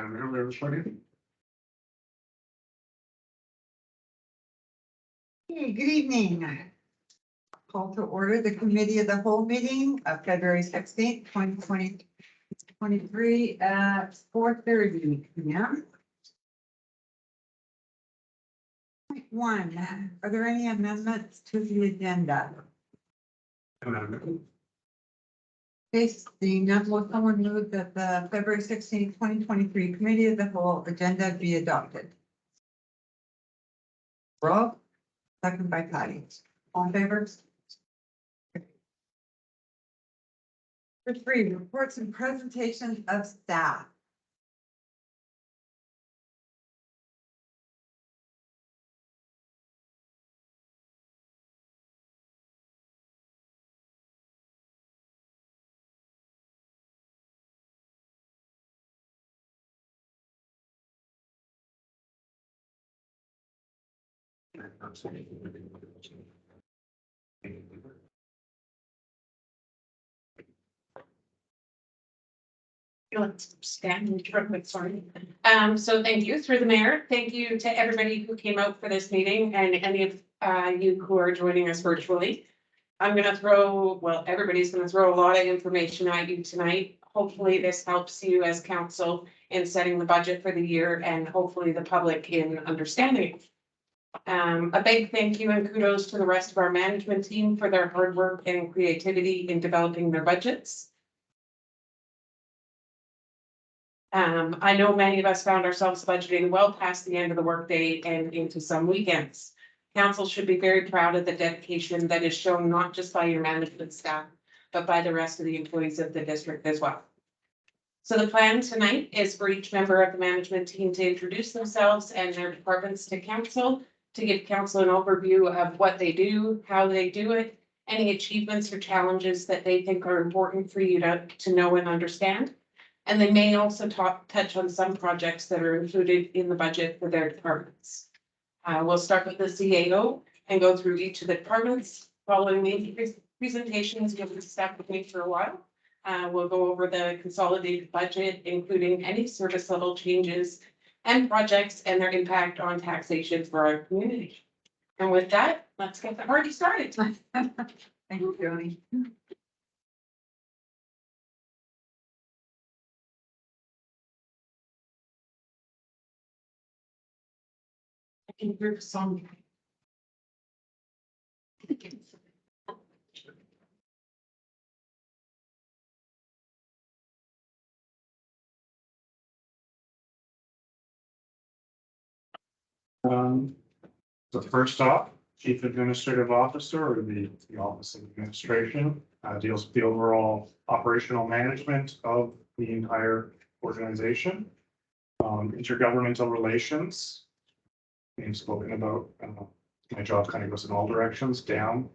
Everybody. Hey, good evening. Call to order the committee of the whole meeting of February 16th, 2023 at 4:30 p.m. Point one, are there any amendments to the agenda? Case seeing none, will someone move that the February 16th, 2023 committee of the whole agenda be adopted? Rob, second by Patty. All in favor? Number 3, reports and presentations of staff. Stand real quick, sorry. So thank you through the mayor. Thank you to everybody who came out for this meeting and any of you who are joining us virtually. I'm gonna everybody's gonna throw a lot of information at you tonight. Hopefully this helps you as council in setting the budget for the year and hopefully the public in understanding. A big thank you and kudos to the rest of our management team for their hard work and creativity in developing their budgets. I know many of us found ourselves budgeting well past the end of the workday and into some weekends. Council should be very proud of the dedication that is shown not just by your management staff, but by the rest of the employees of the district as well. So the plan tonight is for each member of the management team to introduce themselves and their departments to council, to give council an overview of what they do, how they do it, any achievements or challenges that they think are important for you to know and understand. And they may also touch on some projects that are included in the budget for their departments. We'll start with the CAO and go through each of the departments. Following the presentations, you'll be stuck with me for a while. We'll go over the consolidated budget, including any service level changes and projects and their impact on taxation for our community. And with that, let's get the party started. Thank you, Joni. I can hear the song. So first off, Chief Administrative Officer or the Office of Administration deals with the overall operational management of the entire organization. Intergovernmental relations. We've spoken about, my job kind of goes in all directions, down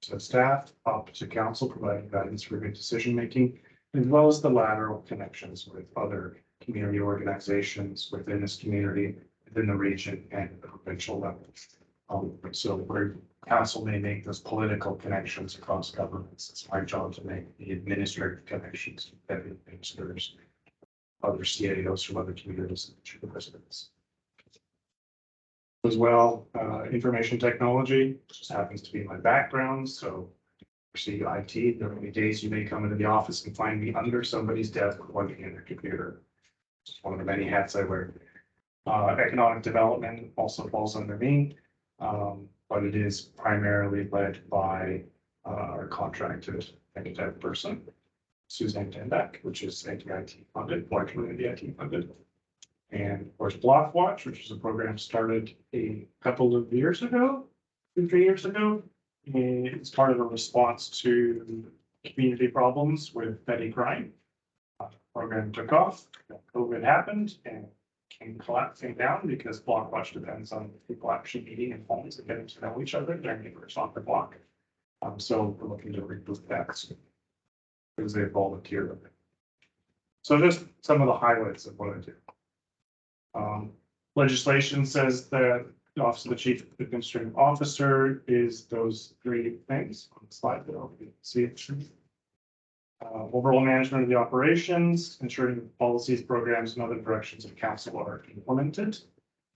to staff, up to council, providing guidance for good decision making, as well as the lateral connections with other community organizations within this community, within the region and the provincial level. So where council may make those political connections across governments, it's my job to make the administrative connections with every ministers, other CAOs from other communities, and the residents. As well, information technology just happens to be my background. So see IT, there are many days you may come into the office and find me under somebody's desk plugging in their computer. It's one of the many hats I wear. Economic development also falls under me, but it is primarily led by our contracted executive person, Suzanne Denbeck, which is anti-IT funded, Black Community IT funded. And of course, Block Watch, which is a program started a couple of years ago, 2-3 years ago. It's part of a response to community problems with petty crime. Program took off, COVID happened and came collapsing down because Block Watch depends on people actually meeting in homes and getting to know each other, their neighbors on the block. So we're looking to reboot that soon because they volunteered with it. So just some of the highlights of what I do. Legislation says that the Office of the Chief Administrative Officer is those 3 things on the slide that I'll see it. Overall management of the operations, ensuring that policies, programs, and other directions of council are implemented,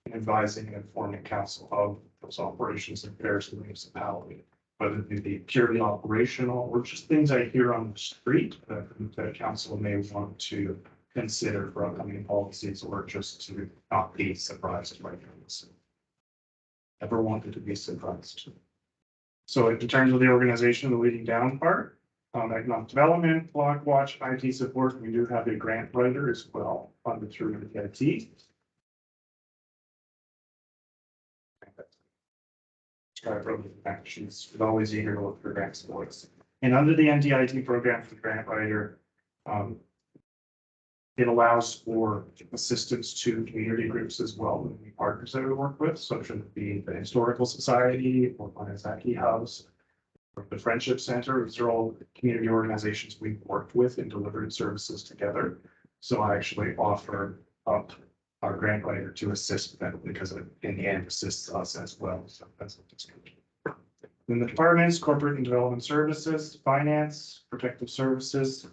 and advising and informing council of those operations and affairs of the municipality, whether they be purely operational or just things I hear on the street that the council may want to consider for upcoming policies, or just to not be surprised by things. Ever wanted to be surprised. So in terms of the organization, the leading down part, economic development, block watch, IT support, we do have a grant writer as well, funded through the IT. She's always eager to look for grant supports. And under the NDIT program for the grant writer, it allows for assistance to community groups as well, and the partners that we work with, so should it be the Historical Society or Manizaki House, or the Friendship Center. These are all community organizations we've worked with and delivered services together. So I actually offer up our grant writer to assist them, because it in the end assists us as well. So that's what it's going to do. Then the departments, corporate and development services, finance, protective services,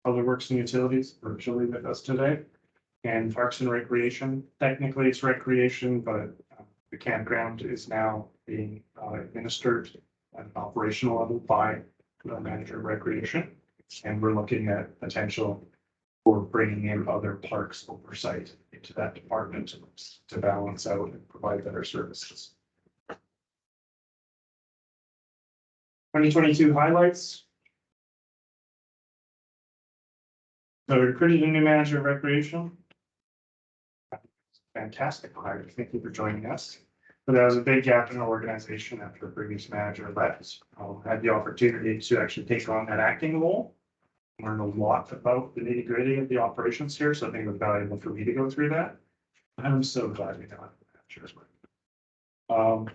public works and utilities, virtually with us today, and parks and recreation. Technically it's recreation, but the campground is now being administered at an operational level by the manager of recreation. And we're looking at potential for bringing in other parks oversight into that department to balance out and provide better services. 2022 highlights. So we recruited a new manager of recreation. Fantastic hire. Thank you for joining us. But there was a big gap in our organization after the previous manager left. I had the opportunity to actually take on that acting role. Learn a lot about the nitty gritty of the operations here, so I think it was valuable for me to go through that. I'm so glad we got that.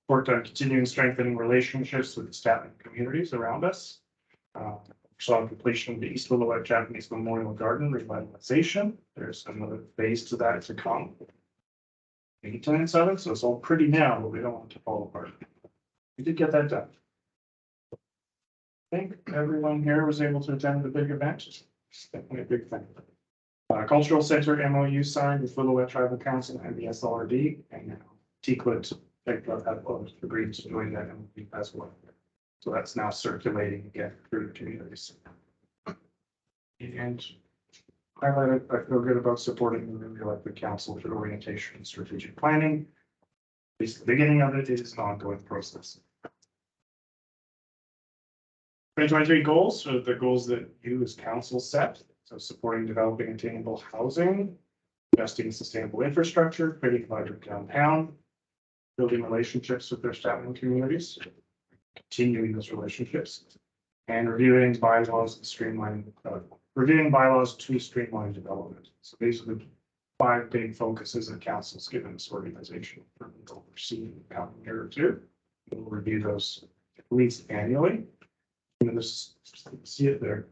Worked on continuing strengthening relationships with the staff and communities around us. Saw completion of the East Lillooet Japanese Memorial Garden revitalization. There's another phase to that to come. Maintenance of it, so it's all pretty now, but we don't want it to fall apart. We did get that done. I think everyone here was able to attend the big event. It's definitely a big thing. Cultural Center MOU signed with Lillooet Tribal Council and the SLRD, and now TCLIT have agreed to join that MOU as well. So that's now circulating again through the communities. And highlighted, I feel good about supporting the newly elected council through orientation and strategic planning. At least the beginning of it is an ongoing process. 2023 goals are the goals that you as council set. So supporting developing attainable housing, investing in sustainable infrastructure, creating a vibrant downtown, building relationships with their staff and communities, continuing those relationships, and reviewing bylaws to streamline development. So these are the 5 big focuses that council's given this organization for me to oversee in the coming year or 2. We'll review those at least annually. And just see it there.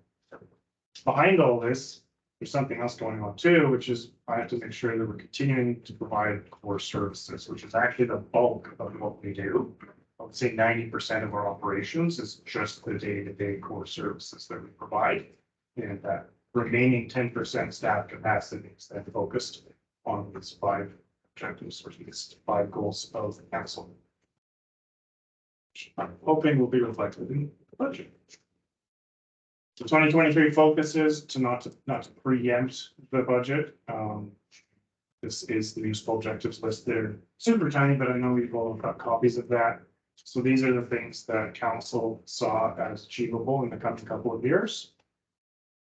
Behind all this, there's something else going on too, which is I have to make sure that we're continuing to provide core services, which is actually the bulk of what we do. I would say 90% of our operations is just the day-to-day core services that we provide. And that remaining 10% staff capacity is then focused on these 5 objectives, or these 5 goals of the council. I'm hoping will be reflected in the budget. So 2023 focuses to not to preempt the budget. This is the useful objectives list. They're super tiny, but I know we've all got copies of that. So these are the things that council saw as achievable in the coming couple of years.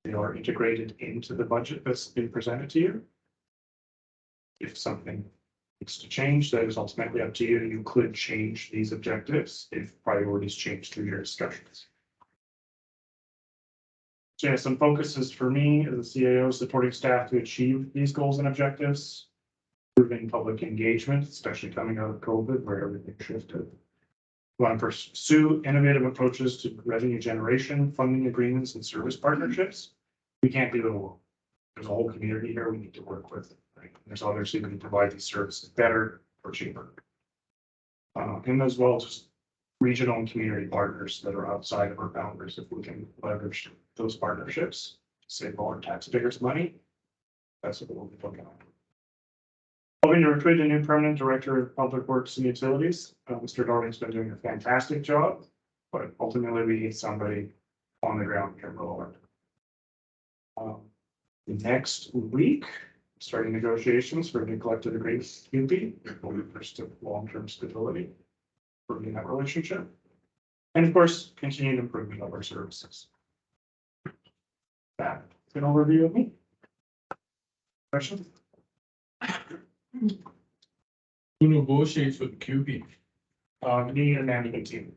They are integrated into the budget that's been presented to you. If something needs to change, that is ultimately up to you. You could change these objectives if priorities change through your discussions. So yeah, some focuses for me as a CAO, supporting staff to achieve these goals and objectives, improving public engagement, especially coming out of COVID where everything shifted. We want to pursue innovative approaches to revenue generation, funding agreements, and service partnerships. We can't do it alone. There's a whole community here we need to work with. Right? There's others who can provide these services better or cheaper. And as well, just regional and community partners that are outside of our boundaries, if we can leverage those partnerships, save all our taxpayers money. That's what we'll be looking at. Hoping to recruit a new permanent director of public works and utilities. Mr. Darling's been doing a fantastic job, but ultimately we need somebody on the ground here in Roland. Next week, starting negotiations for a new collective agreement, for long-term stability in that relationship. And of course, continued improvement of our services. That's an overview of me. Questions? Who negotiates with QP? Me and management team.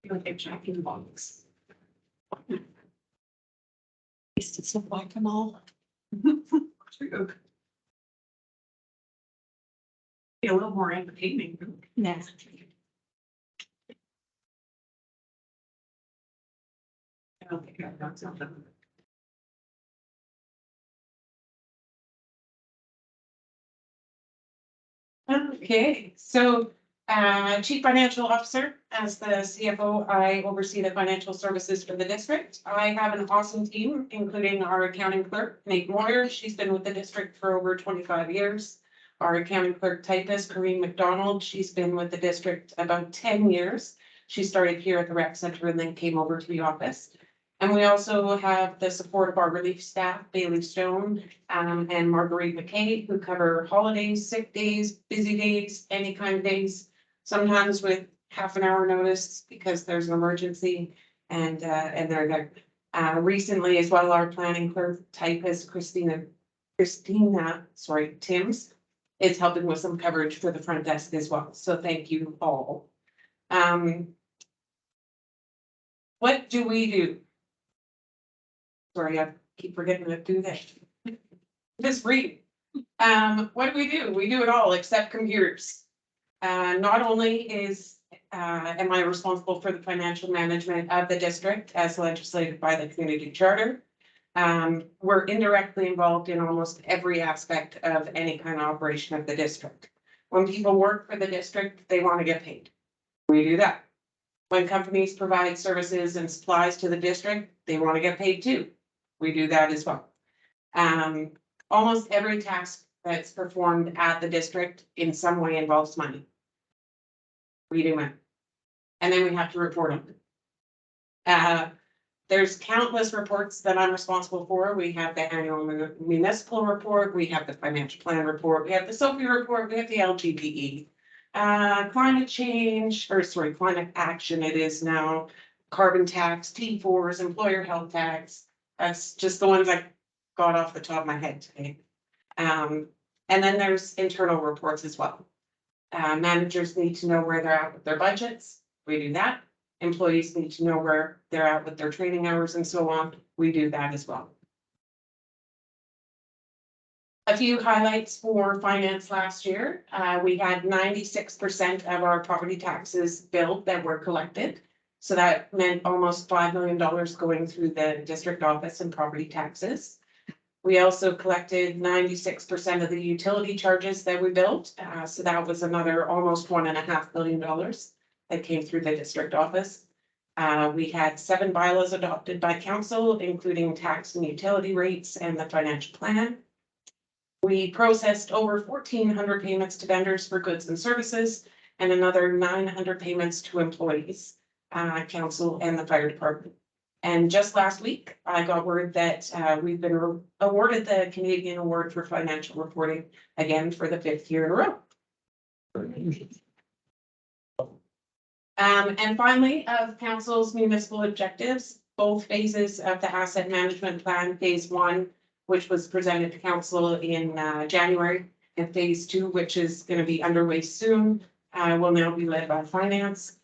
You want to check in the box? Least it's not like them all. Be a little more entertaining. Yeah. Okay, that's something. Okay, so Chief Financial Officer, as the CFO, I oversee the financial services for the district. I have an awesome team, including our accounting clerk, Nate Moyer. She's been with the district for over 25 years. Our accounting clerk typist, Corinne McDonald, she's been with the district about 10 years. She started here at the rec center and then came over to the office. And we also have the support of our relief staff, Bailey Stone, and Marguerite McKay, who cover holidays, sick days, busy days, any kind of days. Sometimes with half an hour notice because there's an emergency and they're there. Recently as well, our planning clerk typist, Christina, Timms, is helping with some coverage for the front desk as well. So thank you all. What do we do? Sorry, I keep forgetting to do that. Just read. What do? We do it all except computers. Not only am I responsible for the financial management of the district as legislated by the community charter. We're indirectly involved in almost every aspect of any kind of operation of the district. When people work for the district, they want to get paid. We do that. When companies provide services and supplies to the district, they want to get paid too. We do that as well. Almost every task that's performed at the district in some way involves money. We do it. And then we have to report on it. There's countless reports that I'm responsible for. We have the annual municipal report, we have the financial plan report, we have the SOPI report, we have the LGBE. Climate change, climate action it is now, carbon tax, T4s, employer health tax. That's just the ones I got off the top of my head today. And then there's internal reports as well. Managers need to know where they're at with their budgets. We do that. Employees need to know where they're at with their training hours and so on. We do that as well. A few highlights for finance last year. We had 96% of our property taxes billed that were collected. So that meant almost $5 million going through the district office and property taxes. We also collected 96% of the utility charges that we billed. So that was another almost $1.5 million that came through the district office. We had 7 bylaws adopted by council, including tax and utility rates and the financial plan. We processed over 1,400 payments to vendors for goods and services and another 900 payments to employees, council and the fire department. And just last week, I got word that we've been awarded the Canadian Award for Financial Reporting again for the 5th year in a row. And finally, of council's municipal objectives, both phases of the asset management plan, phase 1, which was presented to council in January, and phase 2, which is going to be underway soon, will now be led by finance.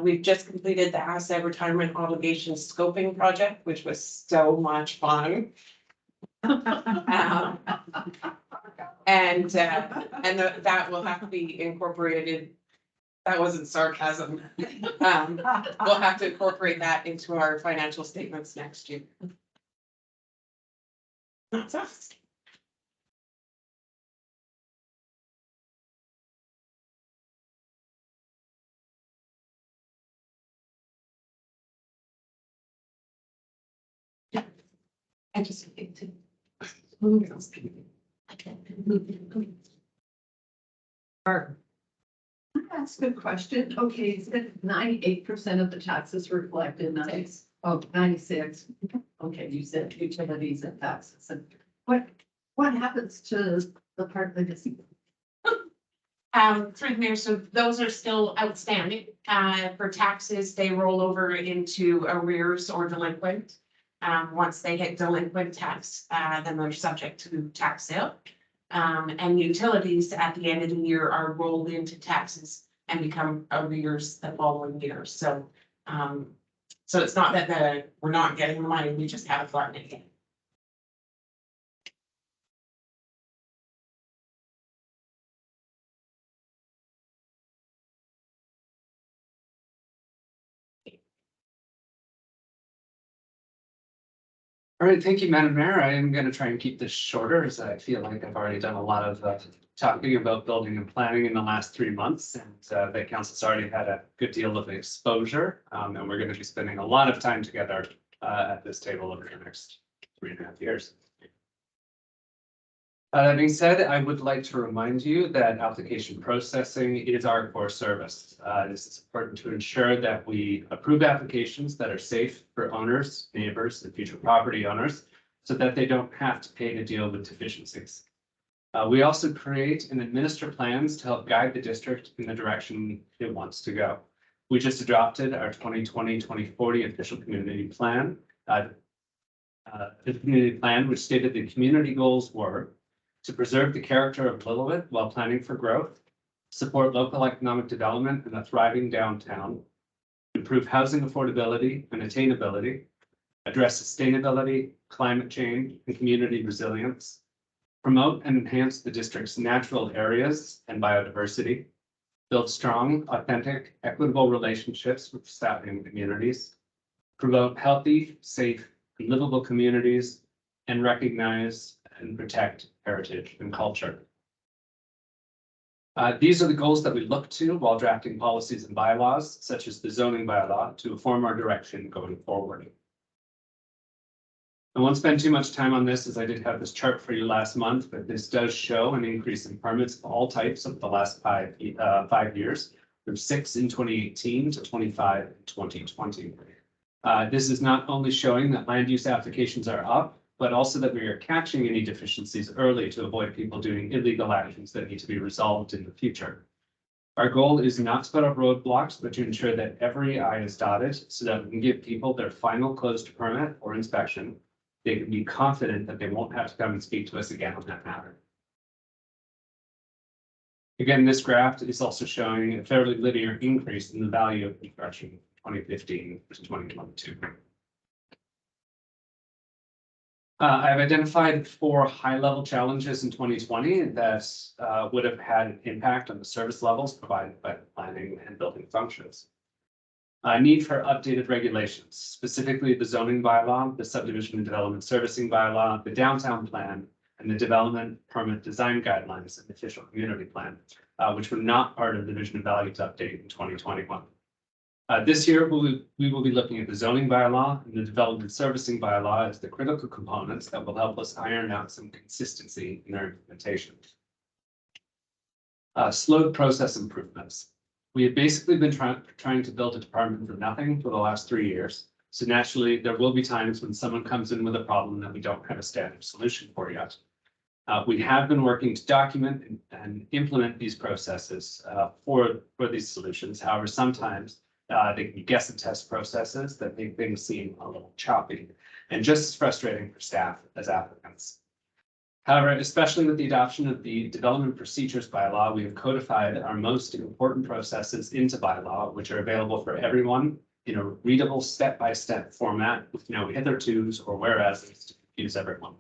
We've just completed the asset retirement obligation scoping project, which was so much fun. That will have to be incorporated. That wasn't sarcasm. We'll have to incorporate that into our financial statements next year. That's us. I just need to. That's a good question. Okay, you said 98% of the taxes reflected, 96. Okay, you said utilities and taxes. And what happens to the part that is? Through the mayor, so those are still outstanding. For taxes, they roll over into arrears or delinquent. Once they hit delinquent tax, then they're subject to tax sale. And utilities at the end of the year are rolled into taxes and become arrears the following year. So, so it's not that we're not getting the money, we just haven't gotten it yet. All right, thank you, Madam Mayor. I am going to try and keep this shorter as I feel like I've already done a lot of talking about building and planning in the last 3 months. And the council's already had a good deal of exposure. And we're going to be spending a lot of time together at this table over the next 3.5 years. That being said, I would like to remind you that application processing is our core service. This is important to ensure that we approve applications that are safe for owners, neighbors, and future property owners, so that they don't have to pay to deal with deficiencies. We also create and administer plans to help guide the district in the direction it wants to go. We just adopted our 2020-2040 official community plan. The community plan, which stated the community goals were to preserve the character of Lillooet while planning for growth, support local economic development and a thriving downtown, improve housing affordability and attainability, address sustainability, climate change, and community resilience, promote and enhance the district's natural areas and biodiversity, build strong, authentic, equitable relationships with staff and communities, promote healthy, safe, and livable communities, and recognize and protect heritage and culture. These are the goals that we look to while drafting policies and bylaws, such as the zoning bylaw, to inform our direction going forward. I won't spend too much time on this, as I did have this chart for you last month, but this does show an increase in permits of all types over the last 5 years, from 6 in 2018 to 25 in 2020. This is not only showing that land use applications are up, but also that we are catching any deficiencies early to avoid people doing illegal actions that need to be resolved in the future. Our goal is not to put up roadblocks, but to ensure that every I is dotted so that we can give people their final closed permit or inspection. They can be confident that they won't have to come and speak to us again on that matter. Again, this graph is also showing a fairly linear increase in the value of construction from 2015 to 2022. I've identified 4 high-level challenges in 2020 that would have had an impact on the service levels provided by the planning and building functions. Need for updated regulations, specifically the zoning bylaw, the subdivision and development servicing bylaw, the downtown plan, and the development permit design guidelines and the official community plan, which were not part of the Vision and Values update in 2021. This year, we will be looking at the zoning bylaw and the development servicing bylaw as the critical components that will help us iron out some consistency in our implementation. Slowed process improvements. We have basically been trying to build a department from nothing for the last 3 years. So naturally, there will be times when someone comes in with a problem that we don't have a standard solution for yet. We have been working to document and implement these processes for these solutions. However, sometimes they can be guess and test processes that make things seem a little choppy and just as frustrating for staff as applicants. However, especially with the adoption of the development procedures bylaw, we have codified our most important processes into bylaw, which are available for everyone in a readable step-by-step format with no hithertos or whereas to confuse everyone.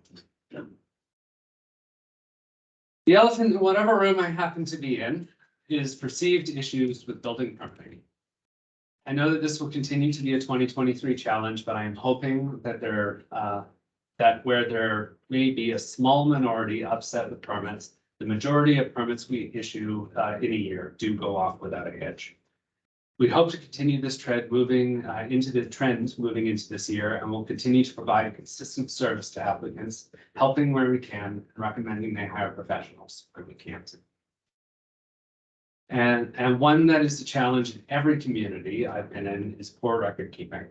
The elephant in whatever room I happen to be in is perceived issues with building permitting. I know that this will continue to be a 2023 challenge, but I am hoping that there that where there may be a small minority upset with permits, the majority of permits we issue in a year do go off without a hitch. We hope to continue this trend moving into this year, and we'll continue to provide consistent service to applicants, helping where we can and recommending they hire professionals where we can't. And one that is a challenge in every community I've been in is poor record keeping.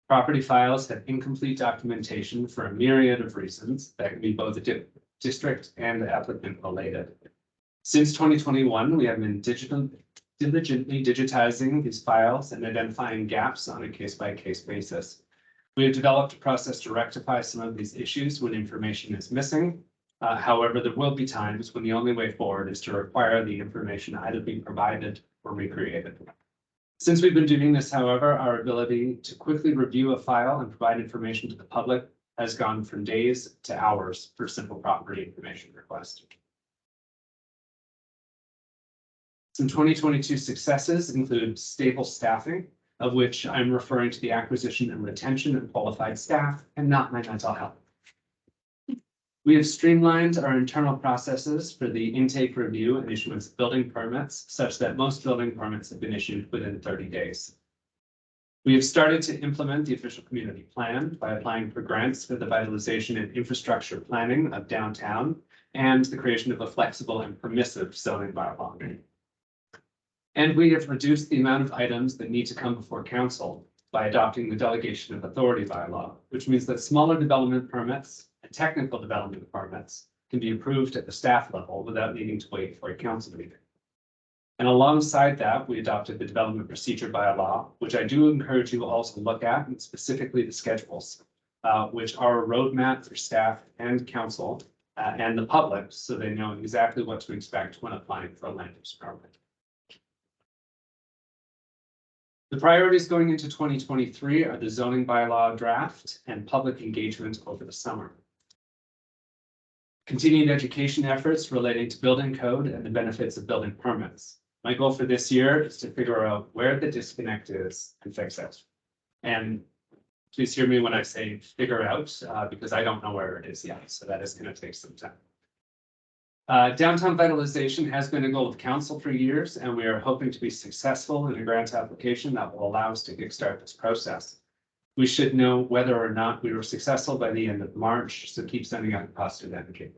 Property files have incomplete documentation for a myriad of reasons that can be both district and applicant related. Since 2021, we have been diligently digitizing these files and identifying gaps on a case-by-case basis. We have developed a process to rectify some of these issues when information is missing. However, there will be times when the only way forward is to require the information either be provided or recreated. Since we've been doing this, however, our ability to quickly review a file and provide information to the public has gone from days to hours for simple property information requests. Some 2022 successes include stable staffing, of which I'm referring to the acquisition and retention of qualified staff and not my mental health. We have streamlined our internal processes for the intake, review, and issuance of building permits, such that most building permits have been issued within 30 days. We have started to implement the official community plan by applying for grants for the vitalization and infrastructure planning of downtown and the creation of a flexible and permissive zoning bylaw. And we have reduced the amount of items that need to come before council by adopting the delegation of authority bylaw, which means that smaller development permits and technical development permits can be approved at the staff level without needing to wait for a council meeting. And alongside that, we adopted the development procedure bylaw, which I do encourage you all to look at, and specifically the schedules, which are a roadmap for staff and council and the public, so they know exactly what to expect when applying for a land use permit. The priorities going into 2023 are the zoning bylaw draft and public engagement over the summer. Continued education efforts relating to building code and the benefits of building permits. My goal for this year is to figure out where the disconnect is and fix it. And please hear me when I say figure out, because I don't know where it is yet, so that is going to take some time. Downtown vitalization has been a goal of council for years, and we are hoping to be successful in a grant application that will allow us to kickstart this process. We should know whether or not we were successful by the end of March, so keep sending out positive advocate.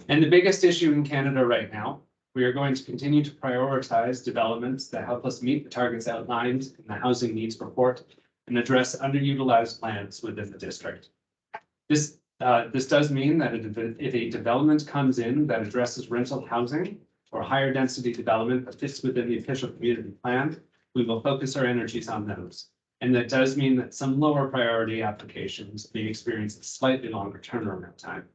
And the biggest issue in Canada right now, we are going to continue to prioritize developments that help us meet the targets outlined in the housing needs report and address underutilized lands within the district. This does mean that if a development comes in that addresses rental housing or higher density development that fits within the official community plan, we will focus our energies on those. And that does mean that some lower priority applications may experience a slightly longer turnaround time.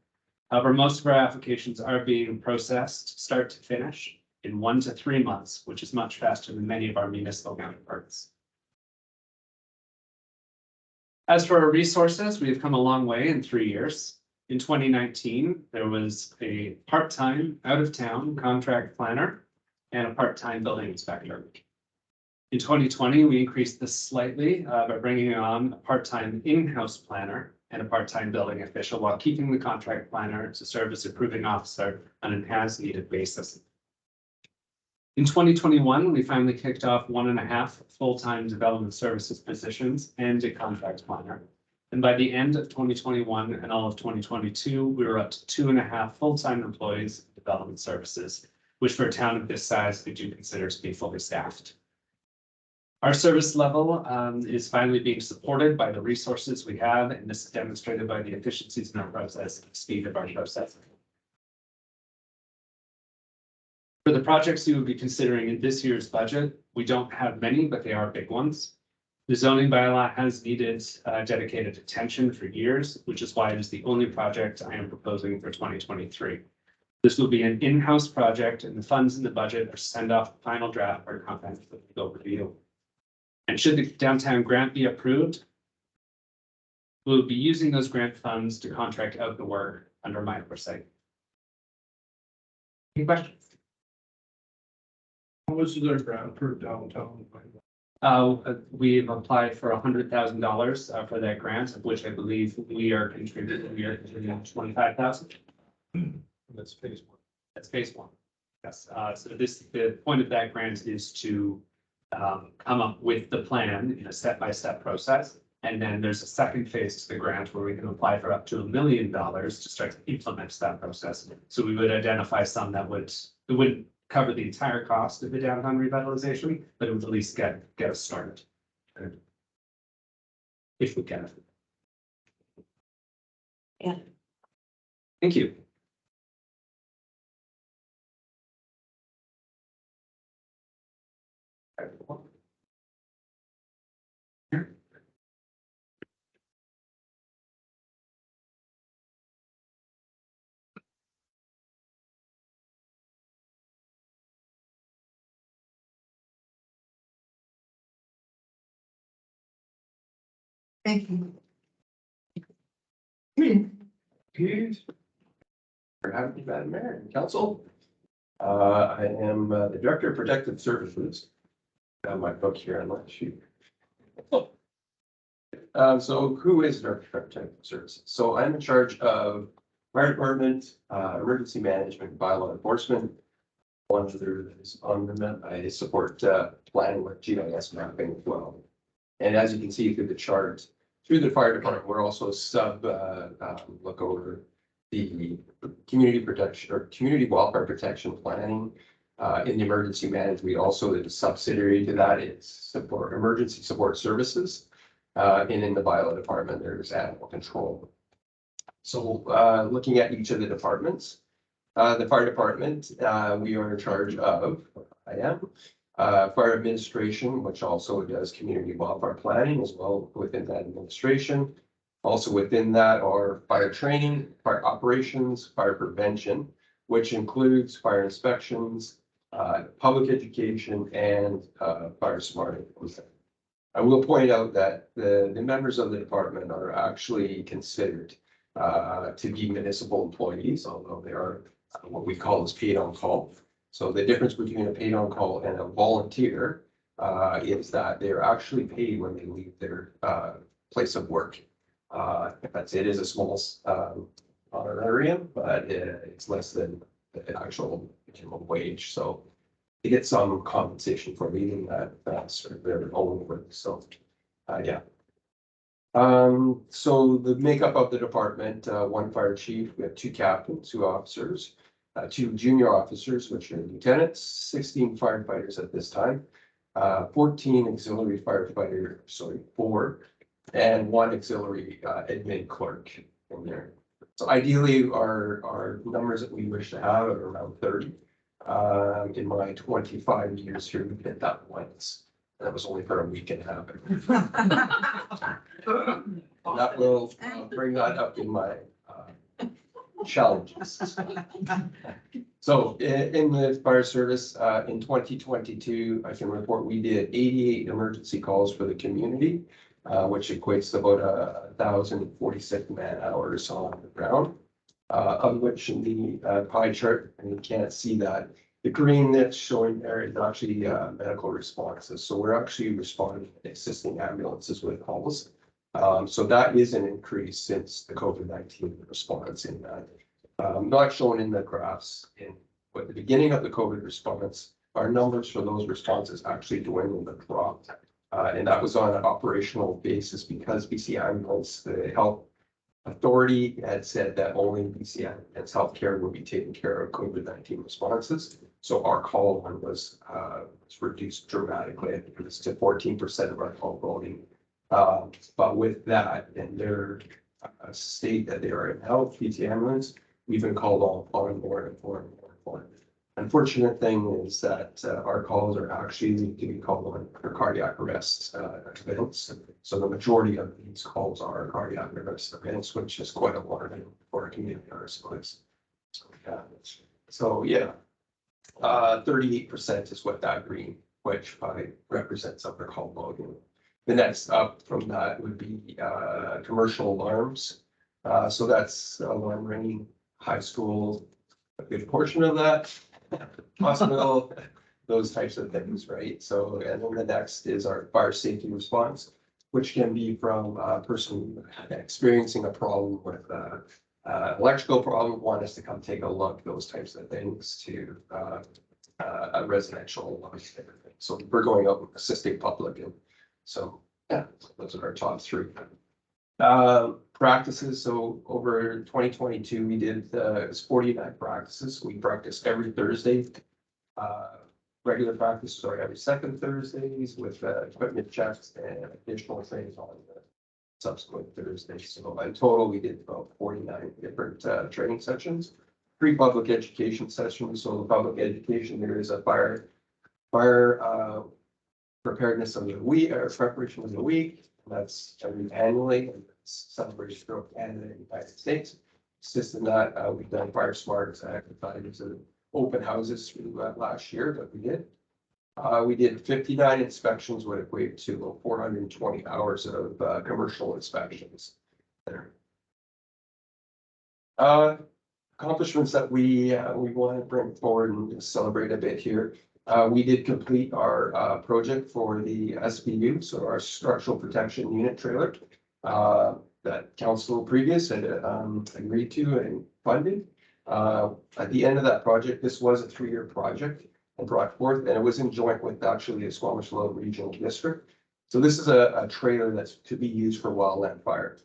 However, most of our applications are being processed start to finish in 1 to 3 months, which is much faster than many of our municipal counterparts. As for our resources, we have come a long way in 3 years. In 2019, there was a part-time out-of-town contract planner and a part-time building inspector. In 2020, we increased this slightly by bringing on a part-time in-house planner and a part-time building official while keeping the contract planner to serve as approving officer on an as-needed basis. In 2021, we finally kicked off 1.5 full-time development services positions and a contract planner. And by the end of 2021 and all of 2022, we were up to 2.5 full-time employees in development services, which for a town of this size, we do consider to be fully staffed. Our service level is finally being supported by the resources we have, and this is demonstrated by the efficiencies in our process and speed of our process. For the projects you would be considering in this year's budget, we don't have many, but they are big ones. The zoning bylaw has needed dedicated attention for years, which is why it is the only project I am proposing for 2023. This will be an in-house project, and the funds in the budget are send off the final draft for comprehensive legal review. And should the downtown grant be approved, we'll be using those grant funds to contract out the work under my oversight. Any questions? How much is our grant for downtown? We've applied for $100,000 for that grant, of which I believe we are contributing 25,000. That's phase one. That's phase one. Yes, so the point of that grant is to come up with the plan in a step-by-step process. And then there's a second phase to the grant where we can apply for up to $1 million to start to implement that process. So we would identify some that it wouldn't cover the entire cost of the downtown revitalization, but it would at least get us started. If we can. Yeah. Thank you. Thank you. Good. For having me, Madam Mayor and Council. I am the Director of Protective Services. I have my book here on my sheet. So who is Director of Protective Services? So I'm in charge of fire department, emergency management, bylaw enforcement. One of the is on the map. I support planning with GIS mapping as well. And as you can see through the chart, through the fire department, we're also look over the community protection or community welfare protection planning. In the emergency management, we also the subsidiary to that is support emergency support services. And in the bylaw department, there's animal control. So looking at each of the departments, the fire department, we are in charge of, fire administration, which also does community welfare planning as well within that administration. Also within that are fire training, fire operations, fire prevention, which includes fire inspections, public education, and fire smart. I will point out that the members of the department are actually considered to be municipal employees, although they are what we call as paid on call. So the difference between a paid on call and a volunteer is that they're actually paid when they leave their place of work. It is a small honorarium, but it's less than the actual minimum wage. So they get some compensation for leaving that sort of their own work. So yeah. So the makeup of the department, one fire chief, we have 2 captains, 2 officers, 2 junior officers, which are lieutenants, 16 firefighters at this time, 14 auxiliary firefighter, 4, and 1 auxiliary admin clerk in there. So ideally, our numbers that we wish to have are around 30. In my 25 years here, we've hit that once. That was only for a week and a half. That will bring that up in my challenges. So in the fire service, in 2022, I can report we did 88 emergency calls for the community, which equates to about 1,046 man hours on the ground, of which in the pie chart, and you can't see that, the green that's showing there is actually medical responses. So we're actually responding to assisting ambulances with calls. So that is an increase since the COVID-19 response in that. Not shown in the graphs, but the beginning of the COVID response, our numbers for those responses actually dwindled and dropped. And that was on an operational basis because BC Ambulance, the health authority, had said that only BC Ambulance Healthcare would be taking care of COVID-19 responses. So our call was reduced dramatically. I think it was to 14% of our call volume. But with that and their state that they are in health, BC Ambulance, we've been called on more and more and more. Unfortunate thing is that our calls are actually to be called on for cardiac arrest events. So the majority of these calls are cardiac arrest events, which is quite alarming for a community our size. So yeah, 38% is what that green wedge pie represents of their call volume. The next up from that would be commercial alarms. So that's alarm ringing, high school, a good portion of that. Hospital, those types of things, right? So, and then the next is our fire safety response, which can be from a person experiencing a problem with electrical problem, want us to come take a look, those types of things, to a residential. So we're going out and assisting public, and so, yeah, those are our top three. Practices, so over 2022, we did, it's 49 practices. We practice every Thursday. Regular practices are every second Thursdays with equipment checks and additional things on the subsequent Thursdays. So in total, we did about 49 different training sessions, 3 public education sessions. So the public education, there is a fire preparedness of the week, or preparation of the week. That's every annually, and it's celebrated throughout Canada and the United States. Assisted that, we've done Fire Smart activities and open houses through last year that we did. We did 59 inspections, would equate to 420 hours of commercial inspections there. Accomplishments that we want to bring forward and celebrate a bit here. We did complete our project for the SPU, so our structural protection unit trailer that council previous had agreed to and funded. At the end of that project, this was a 3-year project and brought forth, and it was in joint with actually the Squamish-Lowell Regional District. So this is a trailer that's to be used for wildland fire.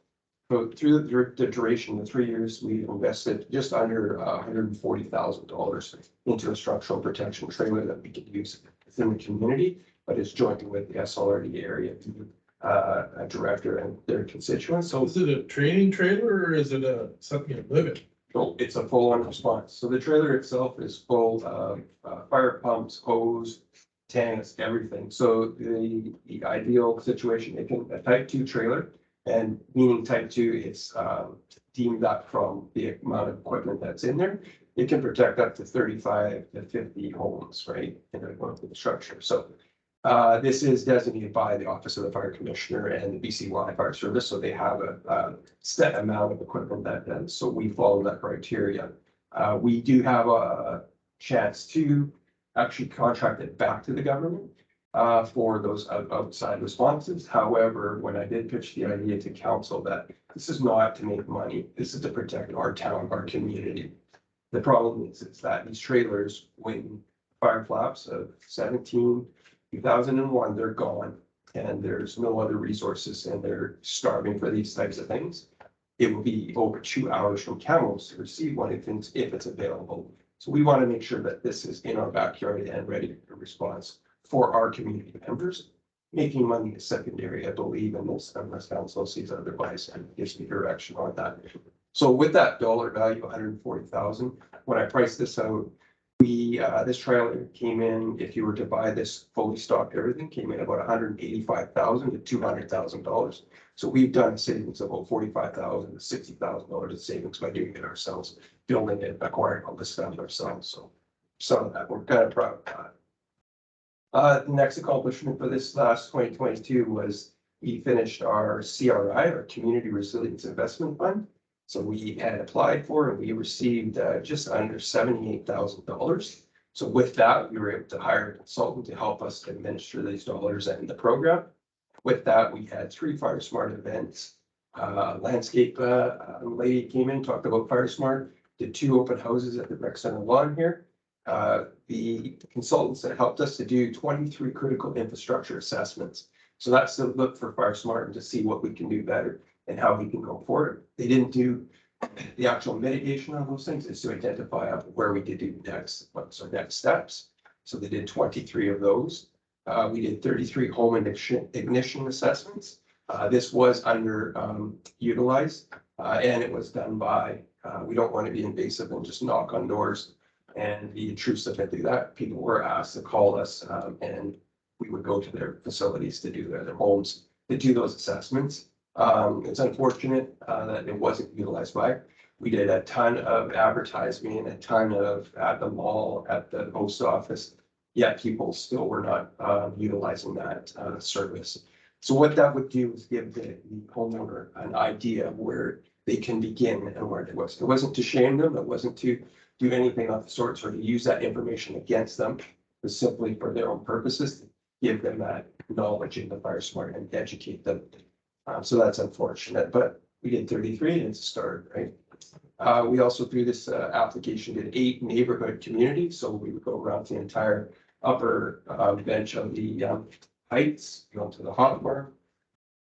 So through the duration of the 3 years, we invested just under $140,000 into a structural protection trailer that we could use within the community, but it's jointly with the SLRD area director and their constituents. So Is it a training trailer or is it something you live in? no, it's a full-on response. So the trailer itself is full of fire pumps, hose, tanks, everything. So the ideal situation, it can a type 2 trailer, and meaning type 2, it's deemed that from the amount of equipment that's in there. It can protect up to 35 to 50 homes, right, in a structure. So this is designated by the Office of the Fire Commissioner and the BC Wildfire Service, so they have a set amount of equipment that, so we follow that criteria. We do have a chance to actually contract it back to the government for those outside responses. However, when I did pitch the idea to council that this is not to make money, this is to protect our town, our community. The problem is that these trailers, when fire flaps of 2001, they're gone, and there's no other resources, and they're starving for these types of things. It will be over 2 hours from Camels to receive one if it's available. So we want to make sure that this is in our backyard and ready for response for our community members. Making money is secondary, I believe, in this, unless council sees otherwise and gives me direction on that. So with that dollar value, 140,000, when I priced this out, this trailer came in, if you were to buy this fully stocked, everything came in about $185,000 to $200,000. So we've done savings of about $45,000 to $60,000 in savings by doing it ourselves, building it, acquiring all this stuff ourselves. So some of that, we're kind of proud of that. The next accomplishment for this last 2022 was we finished our CRI, our Community Resilience Investment Fund. So we had applied for and we received just under $78,000. So with that, we were able to hire a consultant to help us administer these dollars and the program. With that, we had 3 Fire Smart events. Landscape lady came in, talked about Fire Smart, did 2 open houses at the rec center lawn here. The consultants that helped us to do 23 critical infrastructure assessments. So that's to look for Fire Smart and to see what we can do better and how we can go forward. They didn't do the actual mitigation on those things, is to identify where we could do next, what's our next steps. So they did 23 of those. We did 33 home ignition assessments. This was under utilized and it was done by, we don't want to be invasive and just knock on doors and be intrusive and do that. People were asked to call us and we would go to their facilities to do their homes to do those assessments. It's unfortunate that it wasn't utilized by. We did a ton of advertising, a ton of at the mall, at the post office, yet people still were not utilizing that service. So what that would do is give the homeowner an idea of where they can begin and where it was. It wasn't to shame them, it wasn't to do anything of the sorts or to use that information against them. was simply for their own purposes, to give them that knowledge in the Fire Smart and educate them. So that's unfortunate, but we did 33 and it's a start, right? We also through this application did 8 neighborhood communities, so we would go around the entire upper bench of the heights, go to the Hotmore.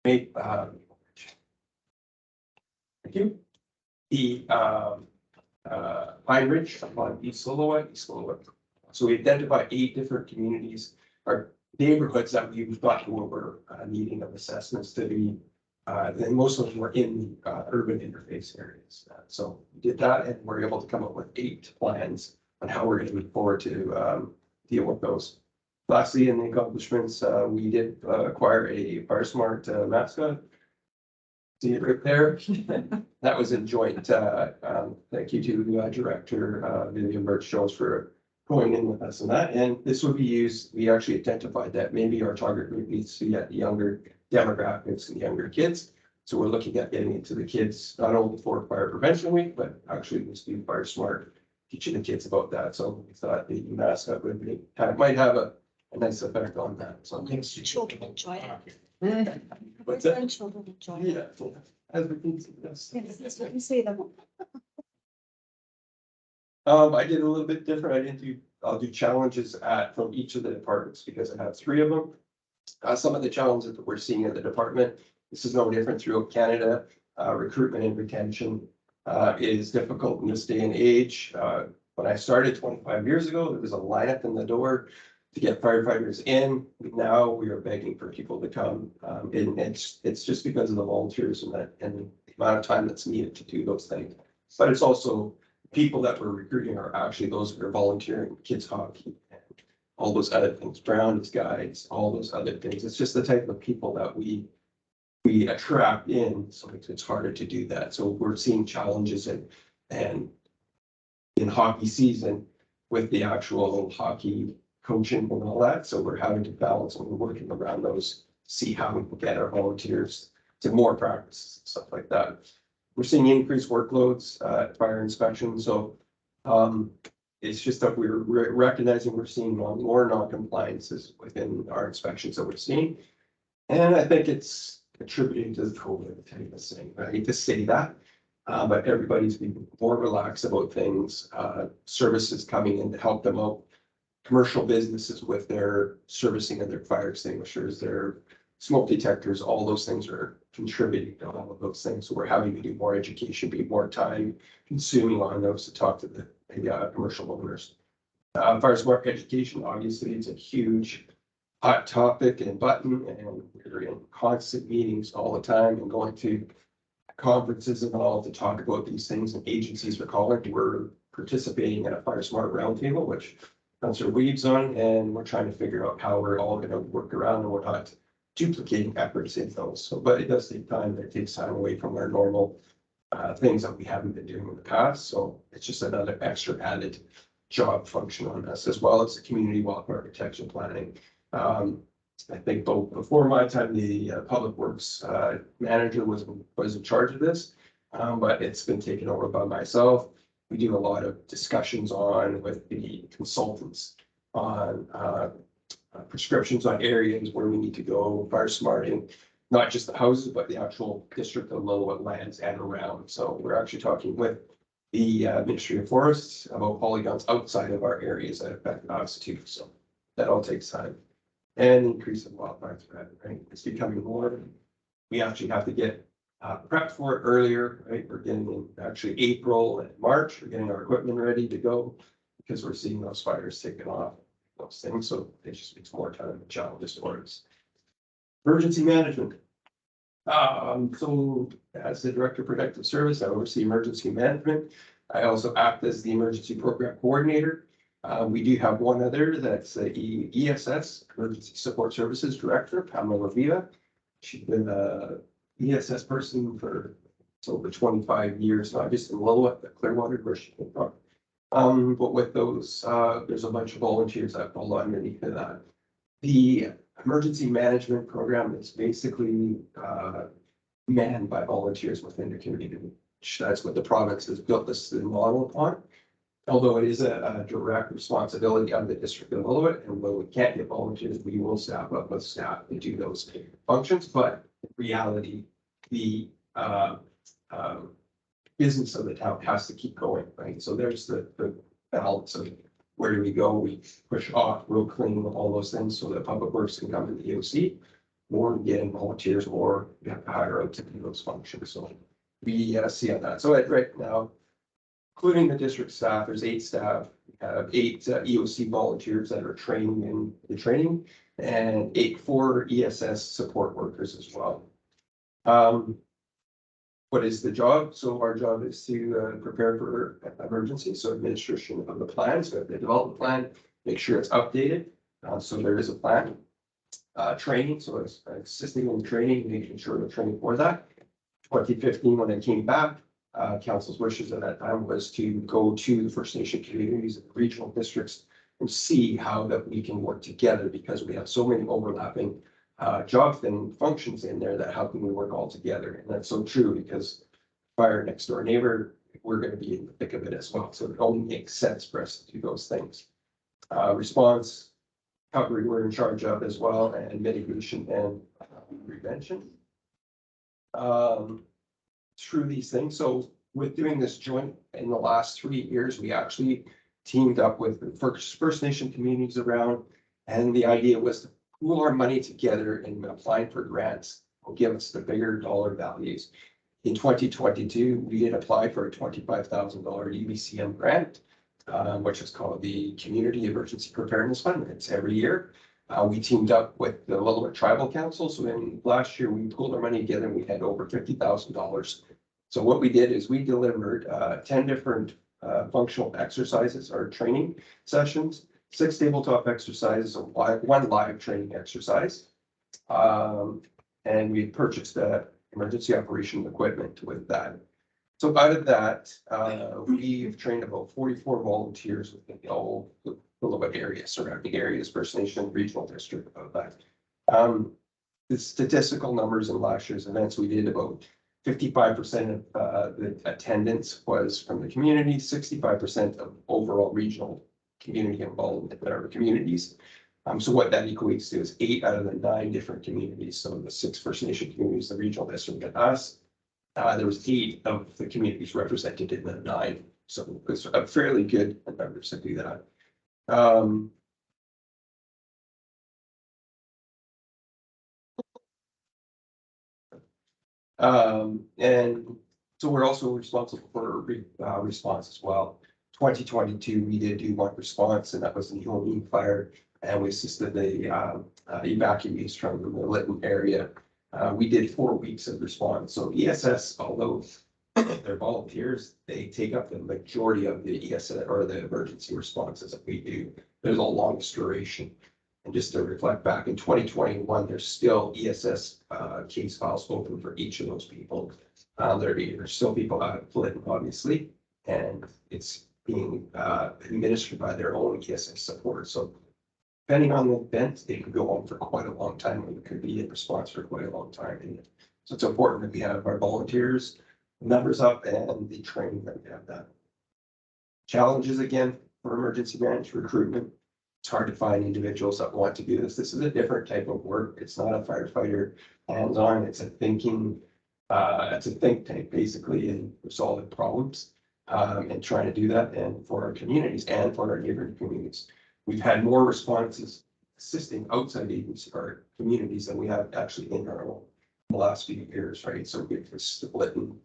Thank you. The Pine Ridge on East Lillooet. So we identified 8 different communities or neighborhoods that we thought were needing of assessments to be. Then most of them were in the urban interface areas. So we did that and we're able to come up with 8 plans on how we're going to move forward to deal with those. Lastly, in the accomplishments, we did acquire a Fire Smart mascot. See it right there. That was a joint, thank you to Director Vivian Birch Jones for going in with us on that. And this would be used, we actually identified that maybe our target group needs to be at the younger demographics and younger kids. So we're looking at getting into the kids, not only for Fire Prevention Week, but actually this being Fire Smart, teaching the kids about that. So we thought the mascot would be, might have a nice effect on that. So thanks to Children enjoy it. What's that? Grandchildren enjoy it. Yeah. As the kids, yes. Yes, that's what you say them. I did a little bit different. I'll do challenges from each of the departments because I have 3 of them. Some of the challenges that we're seeing in the department, this is no different throughout Canada. Recruitment and retention is difficult in this day and age. When I started 25 years ago, there was a lineup in the door to get firefighters in. Now we are begging for people to come. And it's just because of the volunteers and the amount of time that's needed to do those things. But it's also people that we're recruiting are actually those that are volunteering, kids hockey, and all those other things, Brownies guides, all those other things. It's just the type of people that we attract in, so it's harder to do that. So we're seeing challenges and in hockey season with the actual hockey coaching and all that. So we're having to balance and we're working around those, see how we can get our volunteers to more practice and stuff like that. We're seeing increased workloads at fire inspection. So it's just that we're recognizing we're seeing more non-compliances within our inspections that we're seeing. And I think it's contributing to the COVID type of thing. I hate to say that, but everybody's being more relaxed about things, services coming in to help them out. Commercial businesses with their servicing of their fire extinguishers, their smoke detectors, all those things are contributing to all of those things. So we're having to do more education, be more time consuming on those to talk to the commercial owners. Fire Smart education, obviously, it's a huge hot topic and button, and we're in constant meetings all the time and going to conferences and all to talk about these things, and agencies are calling. We're participating in a Fire Smart roundtable, which Councilor Weeds on, and we're trying to figure out how we're all going to work around and we're not duplicating efforts in those. So, but it does take time. It takes time away from our normal things that we haven't been doing in the past. So it's just another extra added job function on us, as well as the community wildfire protection planning. I think both before my time, the public works manager was in charge of this, but it's been taken over by myself. We do a lot of discussions with the consultants on prescriptions on areas where we need to go, fire smarting, not just the houses, but the actual district of Lillooet lands and around. So we're actually talking with the Ministry of Forests about polygons outside of our areas that affect us too. So that all takes time. And increase of wildfire threat, right? It's becoming more. We actually have to get prepped for it earlier, right? We're getting in actually April and March, we're getting our equipment ready to go because we're seeing those fires taking off, those things. So it just makes more time and challenges for us. Emergency management. So as the Director of Protective Service, I oversee emergency management. I also act as the emergency program coordinator. We do have one other, that's the ESS, Emergency Support Services Director, Pamela Viva. She's been a ESS person for over 25 years, not just in Lillooet, but Clearwater, where she came from. But with those, there's a bunch of volunteers that fall underneath of that. The emergency management program is basically manned by volunteers within the community. That's what the province has built this model upon. Although it is a direct responsibility of the district of Illinois, and when we can't get volunteers, we will staff up with staff to do those functions, but in reality, the business of the town has to keep going, right? So there's the balance of where do we go? We push off, road cleaning, all those things, so that public works can come in the EOC. Or getting volunteers, or we have to hire out to do those functions, so we see on that. So right now, including the district staff, there's 8 staff. We have 8 EOC volunteers that are training in the training, and 4 ESS support workers as well. What is the job? So our job is to prepare for emergencies, so administration of the plan, so the development plan, make sure it's updated. So there is a plan. Training, so it's assisting in training, making sure we're training for that. 2015, when I came back, council's wishes at that time was to go to the First Nation communities and regional districts and see how that we can work together, because we have so many overlapping jobs and functions in there, that how can we work all together? And that's so true, because fire next door neighbor, we're going to be in the thick of it as well. So it only makes sense for us to do those things. Response, recovery we're in charge of as well, and mitigation and prevention. Through these things. So with doing this joint in the last 3 years, we actually teamed up with the First Nation communities around, and the idea was to pool our money together and applying for grants will give us the bigger dollar values. In 2022, we had applied for a $25,000 UBCM grant, which is called the Community Emergency Preparedness Fund. It's every year. We teamed up with the Lillooet Tribal Council. So in last year, we pooled our money together and we had over $50,000. So what we did is we delivered 10 different functional exercises or training sessions, 6 tabletop exercises, and 1 live training exercise. And we purchased emergency operation equipment with that. So out of that, we've trained about 44 volunteers within all the Lillooet area, surrounding areas, First Nation, regional district of that. The statistical numbers in last year's events, we did about 55% of the attendance was from the community, 65% of overall regional community involvement in our communities. So what that equates to is 8 out of the 9 different communities. So the 6 First Nation communities, the regional district, and us. There was 8 of the communities represented in the 9. So it's a fairly good numbers to do that. And so we're also responsible for response as well. 2022, we did do 1 response, and that was the Home fire, and we assisted the evacuees from the Lytton area. We did 4 weeks of response. So ESS, although they're volunteers, they take up the majority of the ESS or the emergency responses that we do. There's a longest duration. And just to reflect back, in 2021, there's still ESS case files open for each of those people. There's still people out of Lytton, obviously, and it's being administered by their own ESS support. So depending on the event, they could go on for quite a long time, and it could be in response for quite a long time. And so it's important that we have our volunteers numbers up and the training that we have that. Challenges again for emergency management recruitment. It's hard to find individuals that want to do this. This is a different type of work. It's not a firefighter hands-on. It's a thinking, it's a think tank basically, and solving problems and trying to do that, and for our communities and for our neighboring communities. We've had more responses assisting outside agencies or communities than we have actually in our own in the last few years, right? So we've split in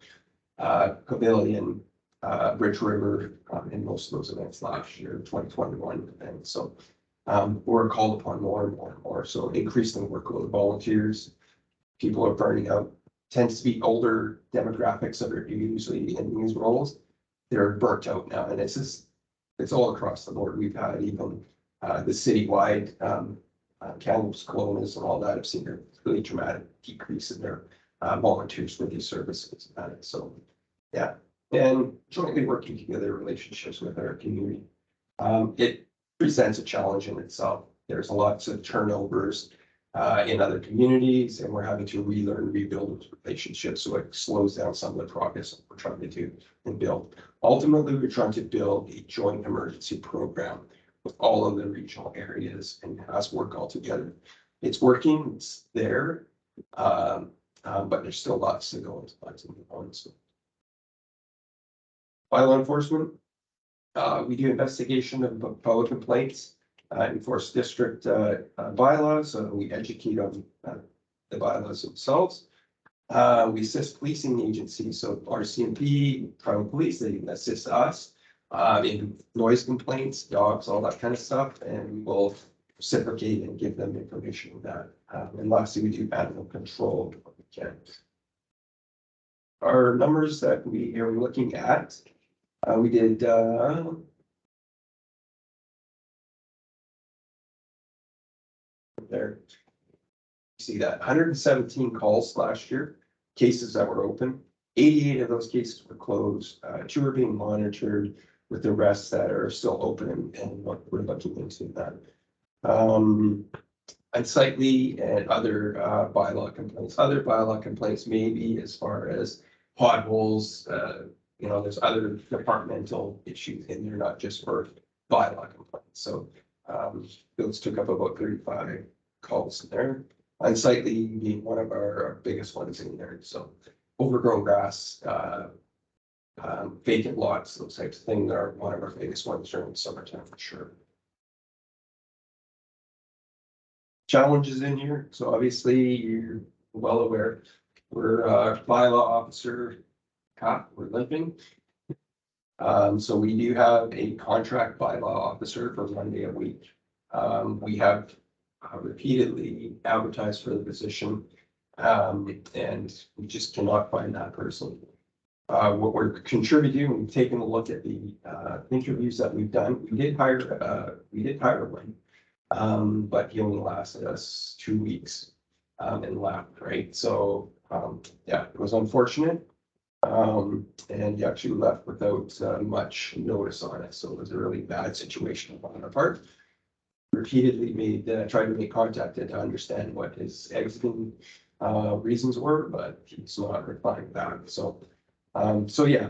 Pavilion, Bridge River, in most of those events last year, 2021. And so we're called upon more and more and more. So increasing workload of volunteers, people are burning out, tends to be older demographics that are usually in these roles. They're burnt out now, and it's all across the board. We've had even the citywide Kamloops, Kelownas, and all that have seen a really dramatic decrease in their volunteers for these services. So, yeah, and jointly working together relationships with our community. It presents a challenge in itself. There's lots of turnovers. in other communities, and we're having to relearn, rebuild those relationships, so it slows down some of the progress that we're trying to do and build. Ultimately, we're trying to build a joint emergency program with all of the regional areas and has work all together. It's working, it's there, but there's still lots to go on. So. Bylaw enforcement, we do investigation of public complaints, enforce district bylaws, so we educate on the bylaws themselves. We assist policing agencies, so RCMP, tribal police, they assist us in noise complaints, dogs, all that kind of stuff, and we'll reciprocate and give them information on that. And lastly, we do animal control when we can. Our numbers that we are looking at, we did there. See that 117 calls last year, cases that were open. 88 of those cases were closed. 2 are being monitored, with the rest that are still open, and what we're looking into that. Unsightly and other bylaw complaints. Other bylaw complaints may be as far as potholes. You know, there's other departmental issues in there, not just for bylaw complaints. So those took up about 35 calls there. Unsightly being one of our biggest ones in there. So overgrown grass, vacant lots, those types of things are one of our biggest ones during the summertime for sure. Challenges in here. So obviously you're well aware, we're a bylaw officer, cop, we're limping. So we do have a contract bylaw officer for 1 day a week. We have repeatedly advertised for the position, and we just cannot find that person. What we're contributing, we've taken a look at the interviews that we've done. We did hire one, but he only lasted us 2 weeks and left, right? So yeah, it was unfortunate. And he actually left without much notice on it. So it was a really bad situation on our part. Repeatedly tried to make contact to understand what his exiting reasons were, but he's not replying back. So yeah,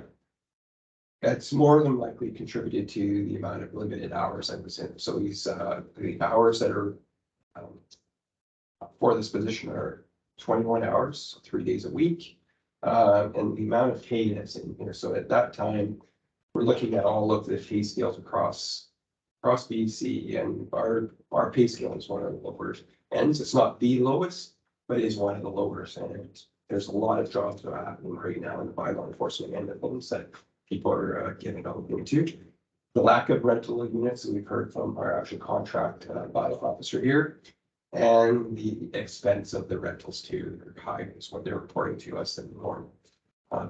that's more than likely contributed to the amount of limited hours I was in. So he's the hours that are for this position are 21 hours, so 3 days a week. And the amount of pay that's in here. So at that time, we're looking at all of the pay scales across BC, and our pay scale is one of the lower ends. It's not the lowest, but it is one of the lowest. And there's a lot of jobs that are happening right now in the bylaw enforcement end of things that people are getting out into. The lack of rental units that we've heard from our actual contract bylaw officer here, and the expense of the rentals too. They're high is what they're reporting to us than normal.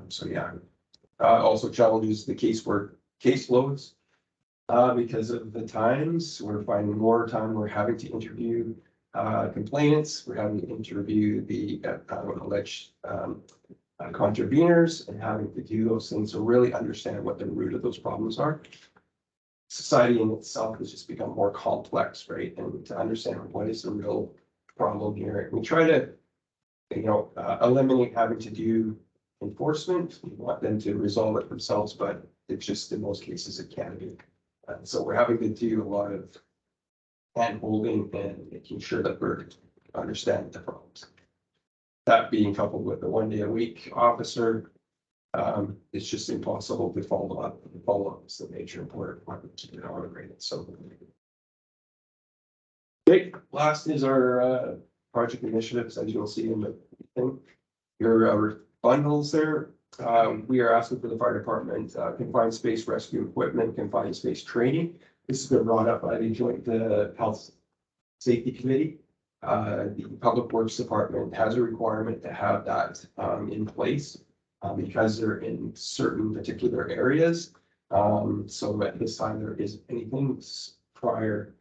So yeah, also challenges the caseloads. Because of the times, we're finding more time we're having to interview complainants, we're having to interview the alleged contraveners, and having to do those things to really understand what the root of those problems are. Society in itself has just become more complex, right? And to understand what is the real problem here. We try to, eliminate having to do enforcement. We want them to resolve it themselves, but it's just in most cases it can be. So we're having to do a lot of hand holding and making sure that we're understanding the problems. That being coupled with the 1 day a week officer, it's just impossible to follow up. Follow up is the major important part to keep it automated. So, okay, last is our project initiatives, as you'll see in the thing. Your bundles there. We are asking for the fire department confined space rescue equipment, confined space training. This has been brought up by the joint health safety committee. The public works department has a requirement to have that in place because they're in certain particular areas. So at this time, there isn't anything prior.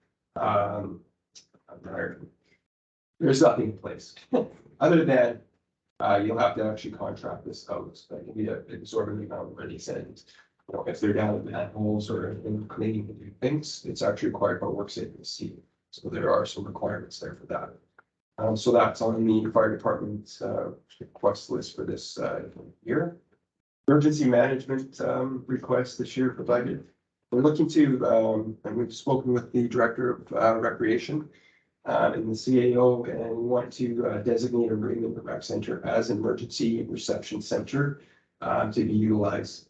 There's nothing in place other than you'll have to actually contract this out. That can be an exorbitant amount of money. And if they're down in manholes or in cleaning things, it's actually required by work safety. So there are some requirements there for that. So that's on the fire department's request list for this year. Emergency management request this year for budget. We're looking to, and we've spoken with the director of recreation and the CAO, and we want to designate a Raymond Rec Center as an emergency reception center to be utilized.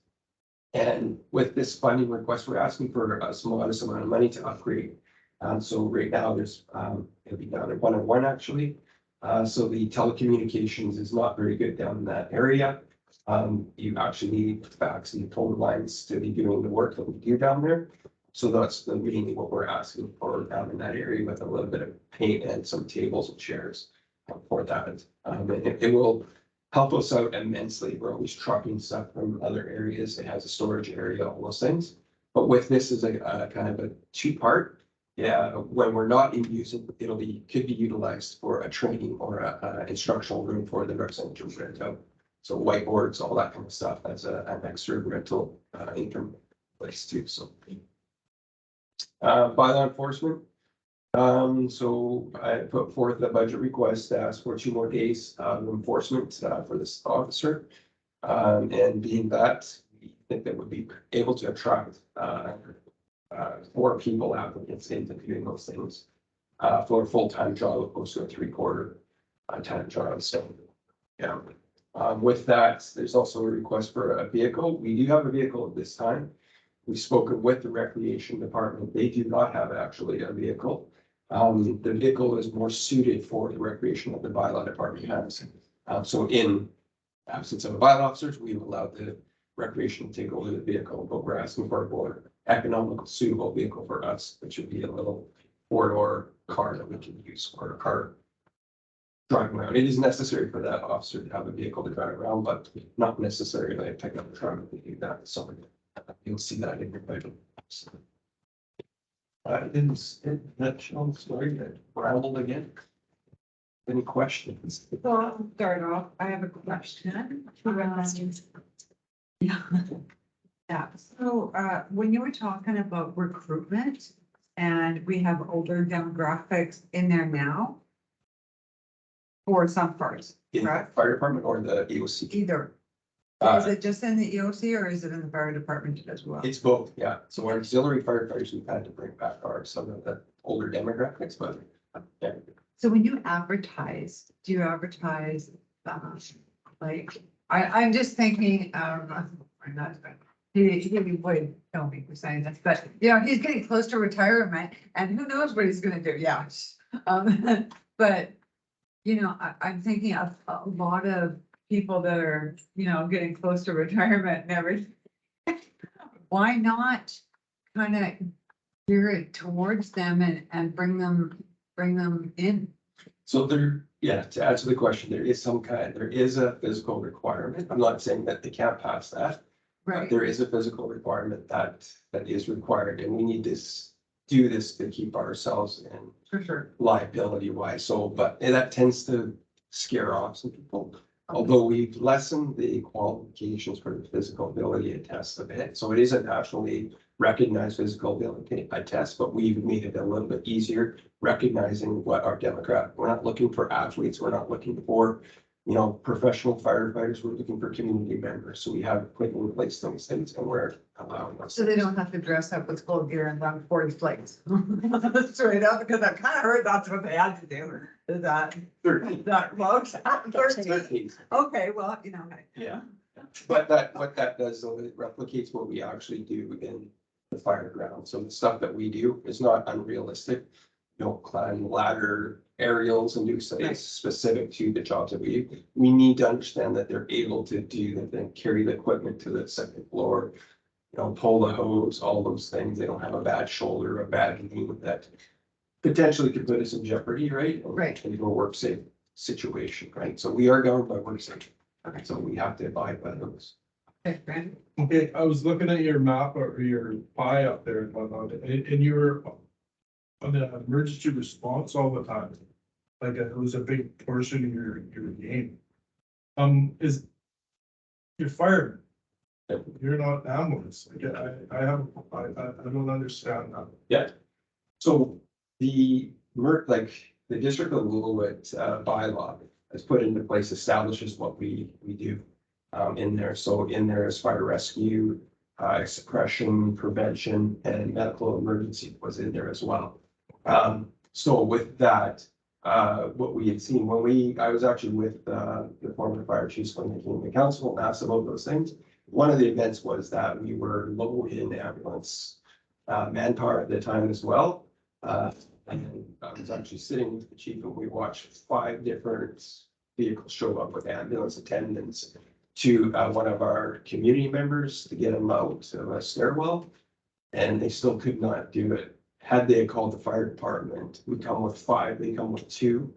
And with this funding request, we're asking for a modest amount of money to upgrade. So right now there's, it'll be down at 101 actually. So the telecommunications is not very good down in that area. You actually need fax and phone lines to be doing the work that we do down there. So that's mainly what we're asking for down in that area, with a little bit of paint and some tables and chairs for that. And it will help us out immensely. We're always trucking stuff from other areas. It has a storage area, all those things. But with this is a kind of a two-part. Yeah, when we're not in use, it'll be, could be utilized for a training or a instructional room for the rec center rent out. So whiteboards, all that kind of stuff. That's an extra rental income place too. So bylaw enforcement. So I put forth a budget request to ask for 2 more days of enforcement for this officer. And being that, we think that would be able to attract 4 people applicants into doing those things for a full-time job opposed to a 3/4 time job. So yeah. With that, there's also a request for a vehicle. We do have a vehicle at this time. We've spoken with the recreation department. They do not have actually a vehicle. The vehicle is more suited for the recreation that the bylaw department has. So in absence of a bylaw officers, we've allowed the recreation to take over the vehicle, but we're asking for a more economical, suitable vehicle for us, which would be a little 4-door car that we can use for a car driving around. It is necessary for that officer to have a vehicle to drive around, but not necessarily a pickup truck to do that. So you'll see that in your budget. So, in nutshell, sorry, I rambled again. Any questions? So I'll start off. I have a question. Yeah. Yeah, so when you were talking about recruitment and we have older demographics in there now. For some parts, In the right? fire department or the EOC? Either. Is it just in the EOC or is it in the fire department as well? It's both, yeah. So our auxiliary firefighters, we've had to bring back some of the older demographics, but yeah. So when you advertise, do you advertise, like, I'm just thinking, I'm not, he would tell me for saying this, but, you know, he's getting close to retirement and who knows what he's gonna do, yeah. But, you know, I'm thinking of a lot of people that are, you know, getting close to retirement and everything. Why not kind of gear it towards them and bring them in? So there, yeah, to answer the question, there is a physical requirement. I'm not saying that they can't pass that. But Right, there is a physical requirement that is required, and we need to do this to keep ourselves in for sure. liability wise. So, but that tends to scare off some people. Although we've lessened the qualifications for the physical ability test a bit. So it is a nationally recognized physical ability test, but we've made it a little bit easier recognizing what our demographic. We're not looking for athletes. We're not looking for, you know, professional firefighters. We're looking for community members. So we have put in place those things and we're allowing us. So they don't have to dress up with school gear and run 40 flags. Straight up, because I kind of heard that's what they had to do. Is that, well, 13. Okay, well, you know. Yeah. But what that does, though, it replicates what we actually do in the fire ground. So the stuff that we do is not unrealistic. You don't climb ladder aerials and do things specific to the jobs that we do. We need to understand that they're able to do that, then carry the equipment to the second floor, you know, pull the hose, all those things. They don't have a bad shoulder, a bad knee that potentially could put us in jeopardy, right? Right. Into a work safe situation, right? So we are governed by work safety. Okay, so we have to abide by those. Okay, Brandon. Okay, I was looking at your map or your pie up there and whatnot, and you were on the emergency response all the time. Like it was a big portion of your game. Is you're fireman. You're not ambulance. Like I don't understand that. Yeah. So the like the District of Lillooet bylaw has put into place establishes what we do in there. So in there is fire rescue, suppression, prevention, and medical emergency was in there as well. So with that, what we had seen when I was actually with the former fire chiefs when they came to council and asked about those things. One of the events was that we were low in ambulance manpower at the time as well. And I was actually sitting with the chief and we watched 5 different vehicles show up with ambulance attendants to one of our community members to get them out of a stairwell. And they still could not do it. Had they called the fire department, we come with 5, they come with 2.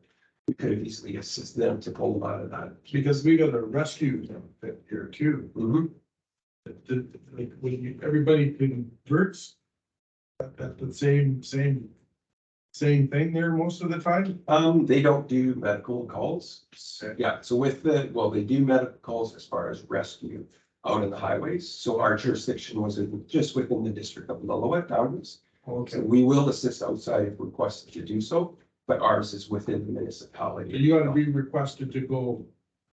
We could have easily assisted them to pull them out of that. Because we got a rescue outfit here too. Like when everybody converts at the same thing there most of the time. They don't do medical calls. Yeah, so they do medical calls as far as rescue out in the highways. So our jurisdiction was just within the District of Lillooet boundaries. So Okay, we will assist outside if requested to do so, but ours is within the municipality. you gotta be requested to go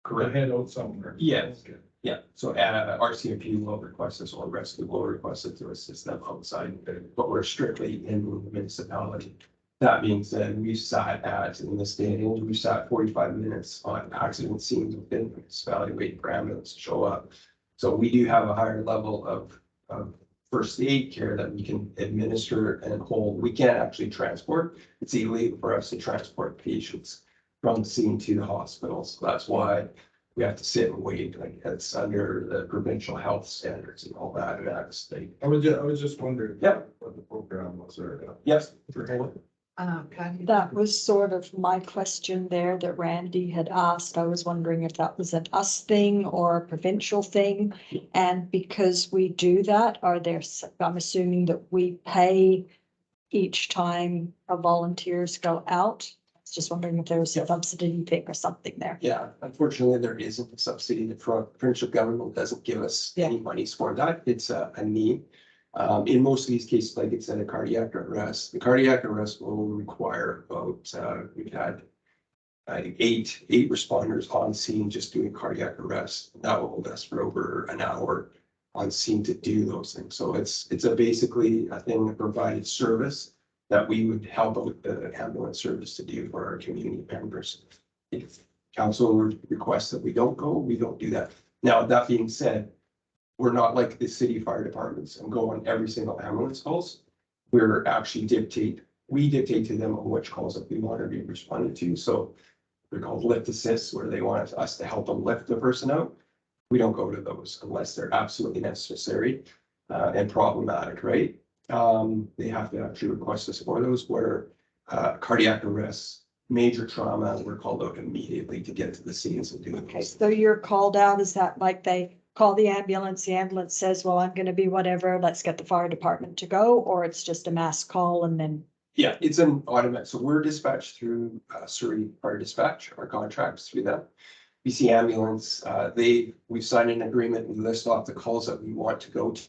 Correct. head out somewhere. Yes. Okay. Yeah, so RCMP will request us or rescue will request it to assist them outside, but we're strictly in the municipality. That being said, we sat in this day and age, we sat 45 minutes on accident scenes within the municipality waiting for ambulance to show up. So we do have a higher level of first aid care that we can administer and hold. We can't actually transport. It's illegal for us to transport patients from the scene to the hospital. So that's why we have to sit and wait, like it's under the provincial health standards and all that. And that's state. I was just wondering. Yep. What the program was there. Yes. Patty? That was sort of my question there that Randy had asked. I was wondering if that was an us thing or a provincial thing. And because we do that, I'm assuming that we pay each time our volunteers go out. I was just wondering if there was a subsidy thing or something there. Yeah, unfortunately, there isn't a subsidy. The provincial government doesn't give us any monies for that. It's a need. In most of these cases, like it's in a cardiac arrest, the cardiac arrest will require about, we've had eight responders on scene just doing cardiac arrest. That will hold us for over an hour on scene to do those things. So it's basically a thing that provided service that we would help with the ambulance service to do for our community members. If council requests that we don't go, we don't do that. Now, that being said, we're not like the city fire departments and go on every single ambulance calls. We're actually we dictate to them on which calls that we want to be responded to. So they're called lift assists, where they want us to help them lift the person out. We don't go to those unless they're absolutely necessary and problematic, right? They have to actually request us for those where cardiac arrests, major trauma, we're called out immediately to get to the scenes and do Okay, it. so you're called out, is that like they call the ambulance says, well, I'm gonna be whatever, let's get the fire department to go, or it's just a mass call and then? Yeah, it's an automatic. So we're dispatched through Surrey Fire Dispatch, our contracts through them. BC Ambulance, we've signed an agreement. We list off the calls that we want to go to.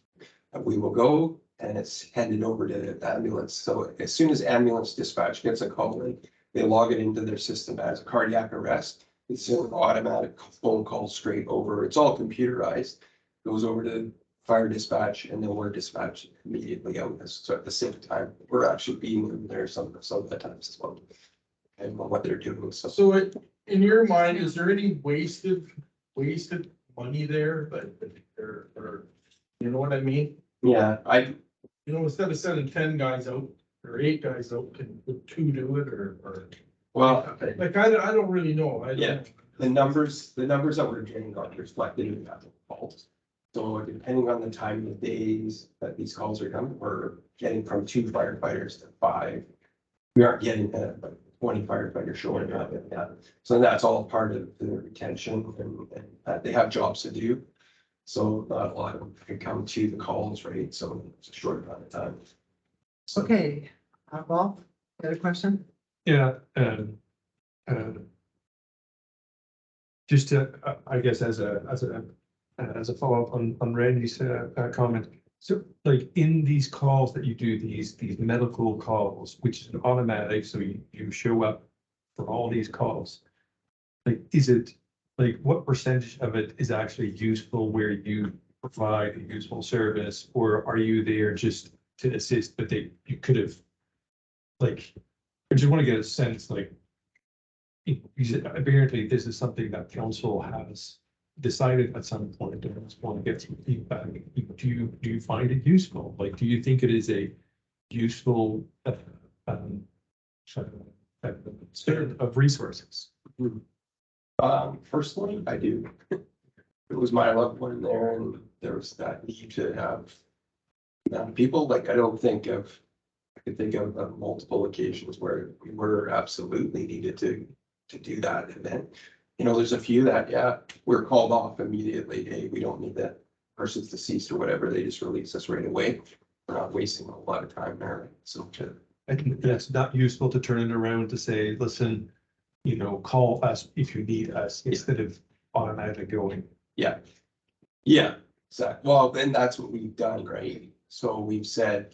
We will go and it's handed over to the ambulance. So as soon as ambulance dispatch gets a call in, they log it into their system as a cardiac arrest. It's an automatic phone call straight over. It's all computerized. Goes over to fire dispatch and then we're dispatched immediately out. So at the same time, we're actually being in there some of the times as well. And what they're doing. So in your mind, is there any wasted money there, or, you know what I mean? Yeah, You know, instead of sending 10 guys out or 8 guys out, can 2 do it or? well, Like, I don't really know. I don't Yeah. know. the numbers that we're getting are reflected in that calls. So depending on the time of days that these calls are coming, we're getting from 2 firefighters to 5. We aren't getting 20 firefighters showing up. So that's all part of the retention and they have jobs to do. So not a lot of them can come to the calls, right? So it's a short amount of time. So Okay, Bob, you got a question? Yeah, just to, I guess as a follow-up on Randy's comment. So like in these calls that you do, these medical calls, which is an automatic, so you show up for all these calls. Like, is it, like, what percentage of it is actually useful where you provide a useful service? Or are you there just to assist, but you could have, like, I just want to get a sense, like, apparently this is something that council has decided at some point, and I just want to get some feedback. Do you find it useful? Like, do you think it is a useful um, set of resources? Personally, I do. It was my loved one there and there was that need to have people, like, I could think of multiple occasions where we were absolutely needed to do that event. You know, there's a few that, yeah, we're called off immediately. Hey, we don't need that person's deceased or whatever. They just release us right away. We're not wasting a lot of time there. So I think that's not useful to turn it around to say, listen, you know, call us if you need us, instead of automatically going. yeah, exactly. Well, then that's what we've done, right? So we've said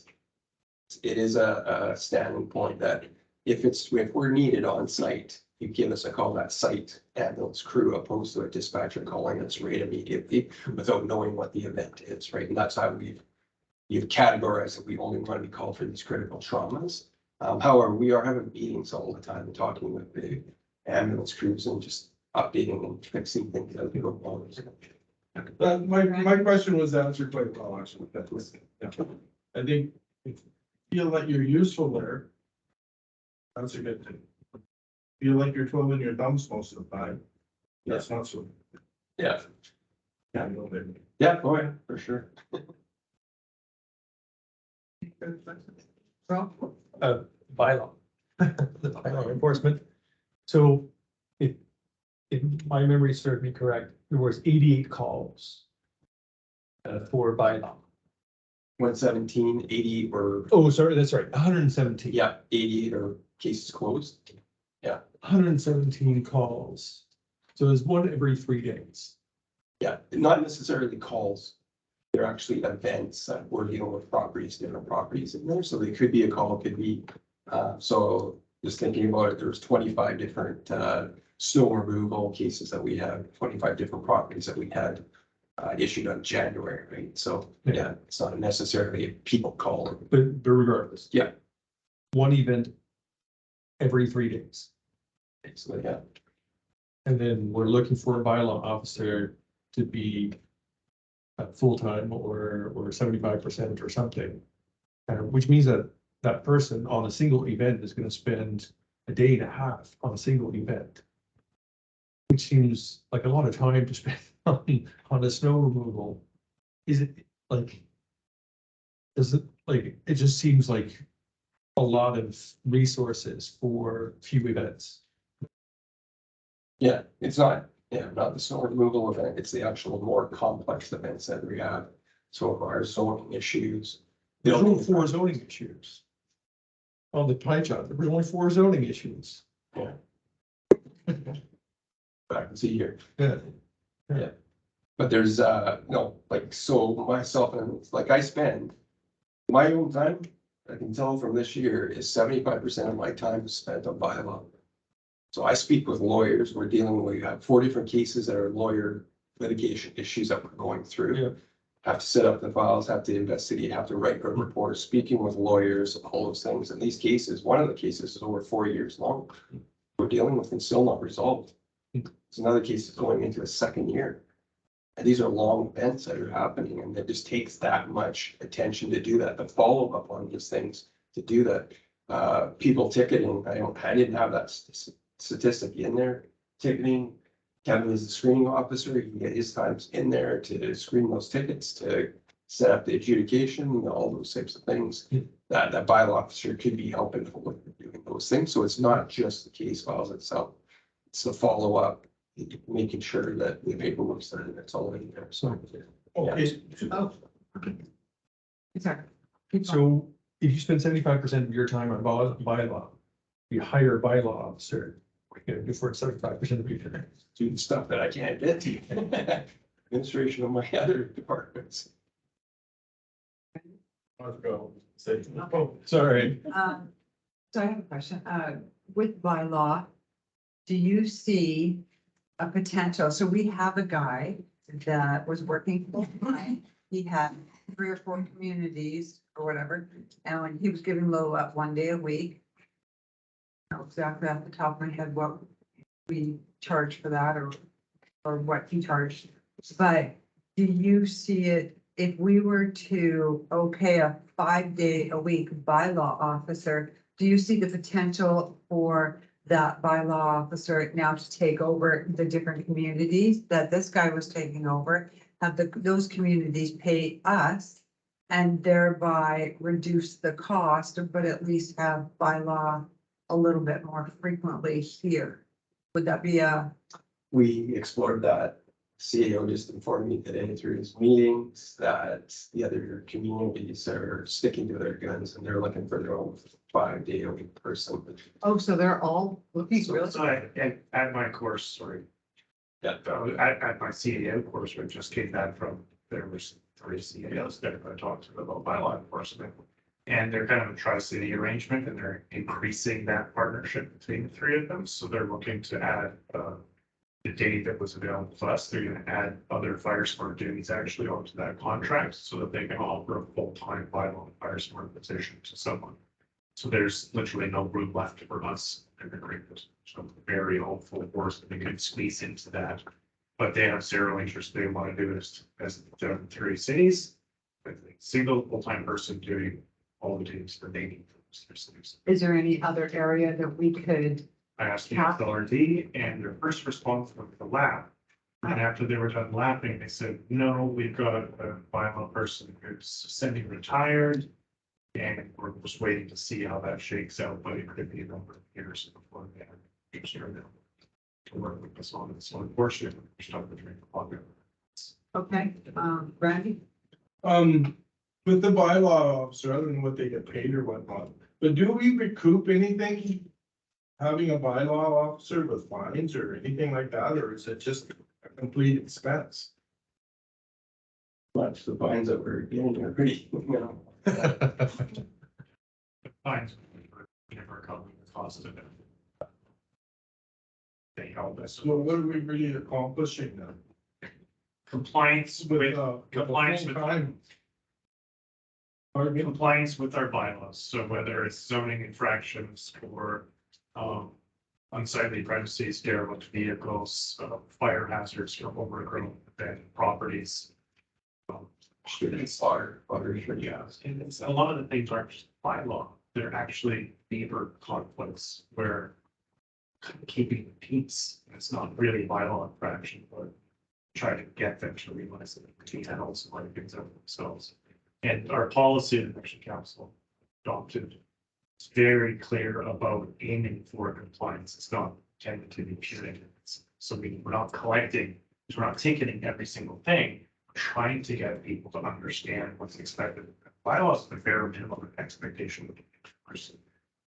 it is a standing point that if we're needed on site, you give us a call, that site ambulance crew, opposed to a dispatcher calling us right immediately without knowing what the event is, right? And that's how you've categorized that we only want to be called for these critical traumas. However, we are having meetings all the time and talking with the ambulance crews and just updating and fixing things as we go along. My question was answered quite well, actually. I think if you feel that you're useful there, that's a good thing. Feel like you're twiddling your thumbs most of the time, that's not so. Yeah, Yeah, no, maybe. yeah, oh yeah, for sure. Bylaw. The bylaw enforcement. So if my memory served me correct, there was 88 calls for bylaw. 117, 80 or, Oh, sorry, that's right, 117. yeah, 88 or cases closed. 117 calls. So there's one every 3 days. Yeah, not necessarily calls. They're actually events that we're dealing with properties, different properties in there. So they could be a call, could be, so just thinking about it, there's 25 different snow removal cases that we have, 25 different properties that we had issued on January, right? So, yeah, it's not necessarily a people call. But regardless. Yeah. One event every 3 days. So, yeah, And then we're looking for a bylaw officer to be full-time or 75% or something. Which means that that person on a single event is gonna spend a day and a half on a single event. Which seems like a lot of time to spend on the snow removal. Is it like? Does it, like, it just seems like a lot of resources for few events. yeah, it's not, not the snow removal event, it's the actual more complex events that we have. So our zoning issues. There's only 4 zoning issues. On the pie chart, there were only 4 zoning issues. Yeah. Back to see here. Yeah. But there's, no, like, so myself and like I spend my own time, I can tell from this year is 75% of my time is spent on bylaw. So I speak with lawyers, we're dealing, we have 4 different cases that are lawyer litigation issues that we're going through. Yeah. Have to set up the files, have to investigate, have to write a report, speaking with lawyers, all those things. And these cases, one of the cases is over 4 years long. We're dealing with and still not resolved. It's another case that's going into the 2nd year. And these are long events that are happening and it just takes that much attention to do that, the follow up on these things to do that. People ticketing, I didn't have that statistic in there. Ticketing, Kevin is the screening officer, he can get his times in there to screen those tickets, to set up the adjudication, all those types of things. That bylaw officer could be helping with doing those things. So it's not just the case files itself. It's the follow up, making sure that the paperwork's done, that's all in there. So. Okay. Oh. Sorry. So if you spend 75% of your time on bylaw, you hire a bylaw officer, you're gonna do for 75% of your time. Do stuff that I can't get to. Administration of my other departments. Let's go. Say. Sorry. So I have a question, with bylaw, do you see a potential? So we have a guy that was working full time. He had 3 or 4 communities or whatever, and when he was giving Low up 1 day a week. I don't know exactly off the top of my head what we charge for that or what he charged. But do you see it, if we were to okay a 5-day-a-week bylaw officer, do you see the potential for that bylaw officer now to take over the different communities that this guy was taking over? Have those communities pay us and thereby reduce the cost, but at least have bylaw a little bit more frequently here? Would that be We explored that. CEO just informed me today through his meetings that the other communities are sticking to their guns and they're looking for their own 5-day-a-week person. oh, so they're all looking really? So at my course, sorry. Yeah. At my CAO course, we just came back from, there was 3 CAOs there that I talked to about bylaw enforcement. And they're kind of a tri-city arrangement and they're increasing that partnership between the 3 of them. So they're looking to add, the date that was available to us, they're gonna add other fire smart duties actually onto that contract so that they can offer a full-time bylaw fire smart position to someone. So there's literally no room left for us in the agreement. So I'm very hopeful, of course, that they can squeeze into that. But they have 0 interest. They want to do it as the 3 cities. With a single full-time person doing all the duties that they need for their cities. Is there any other area that we could, I asked the LRD and their first response was the lab. And after they were done lapping, they said, no, we've got a bylaw person who's semi-retired. And we're just waiting to see how that shakes out, but it could be a number of years before they have to work with us on it. So unfortunately, we're stuck with the clock. okay, Randy? With the bylaw officer, I don't know what they get paid or whatnot, but do we recoup anything? Having a bylaw officer with fines or anything like that, or is it just a complete expense? Much the fines that we're getting are pretty, Fines. Never covering the cost of it. They help us. So what are we really accomplishing then? Compliance with, compliance with, full-time? compliance with our bylaws. So whether it's zoning infractions or, unsightly premises, derelict vehicles, fire hazards from overgrown abandoned properties. students are, Yeah, and it's, a lot of the things aren't just bylaw, they're actually neighbor conflicts where keeping the peace, it's not really bylaw infraction, but try to get them to realize that they can also like things out themselves. And our policy in the Action Council adopted, it's very clear about aiming for compliance. It's not intended to be punitive. So we're not collecting, we're not ticketing every single thing, trying to get people to understand what's expected. Bylaws are the bare minimum expectation of the person.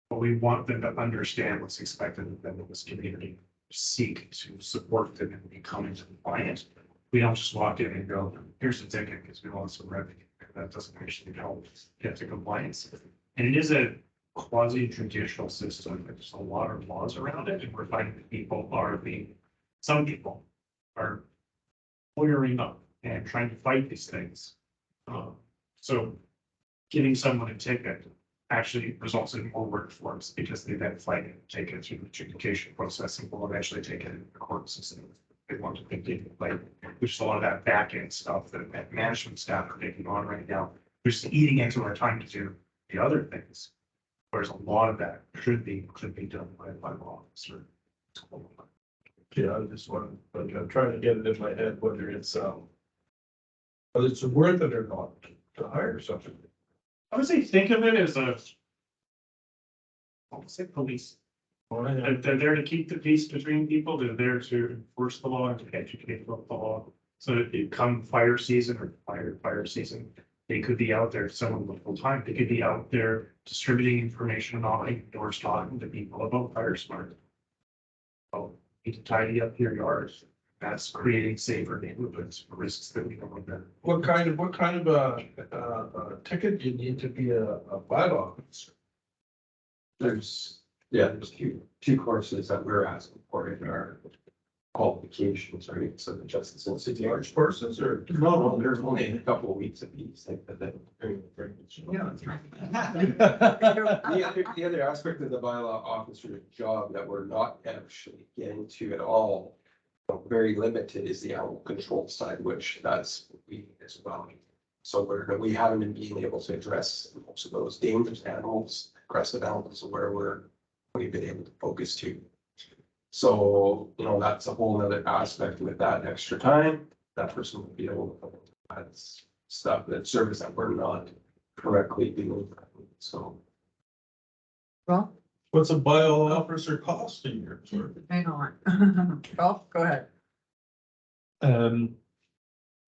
But we want them to understand what's expected of them in this community, seek to support them in becoming compliant. We don't just walk in and go, here's a ticket because we want some revenue. That doesn't actually help get to compliance. And it is a quasi judicial system. There's a lot of laws around it, and we're finding that people are being, some people are lawyering up and trying to fight these things. So giving someone a ticket actually results in more work for us because they then fight it, take it through the adjudication process and will eventually take it into the court system. They want to continue, like, there's a lot of that back end stuff that management staff are taking on right now. They're just eating into our time to do the other things. Whereas a lot of that could be done by law officer. Yeah, I just want, like, I'm trying to get it in my head whether it's worth it or not to hire something. I would say think of it as a, I would say police. They're there to keep the peace between people. They're there to enforce the law and to educate about the law. So that it come fire season or fire season, they could be out there, someone with full time, they could be out there distributing information, knocking doors, talking to people about fire smart. Oh, need to tidy up your yards. That's creating safer neighborhoods, risks that we don't want to. What kind of a ticket do you need to be a bylaw officer? there's Yeah, there's two courses that we're asking for in our qualifications, right? So the Justice Institute. Large courses or? No, there's only a couple of weeks of these, like the. The other aspect of the bylaw officer job that we're not actually getting to at all, very limited, is the animal control side, which that's we as well. So we haven't been able to address most of those dangerous animals, aggressive animals, where we've been able to focus to. So, that's a whole other aspect with that extra time, that person will be able to, that's stuff, that service that we're not correctly doing, so. Well, What's a bylaw officer costing you? hang on. Well, go ahead.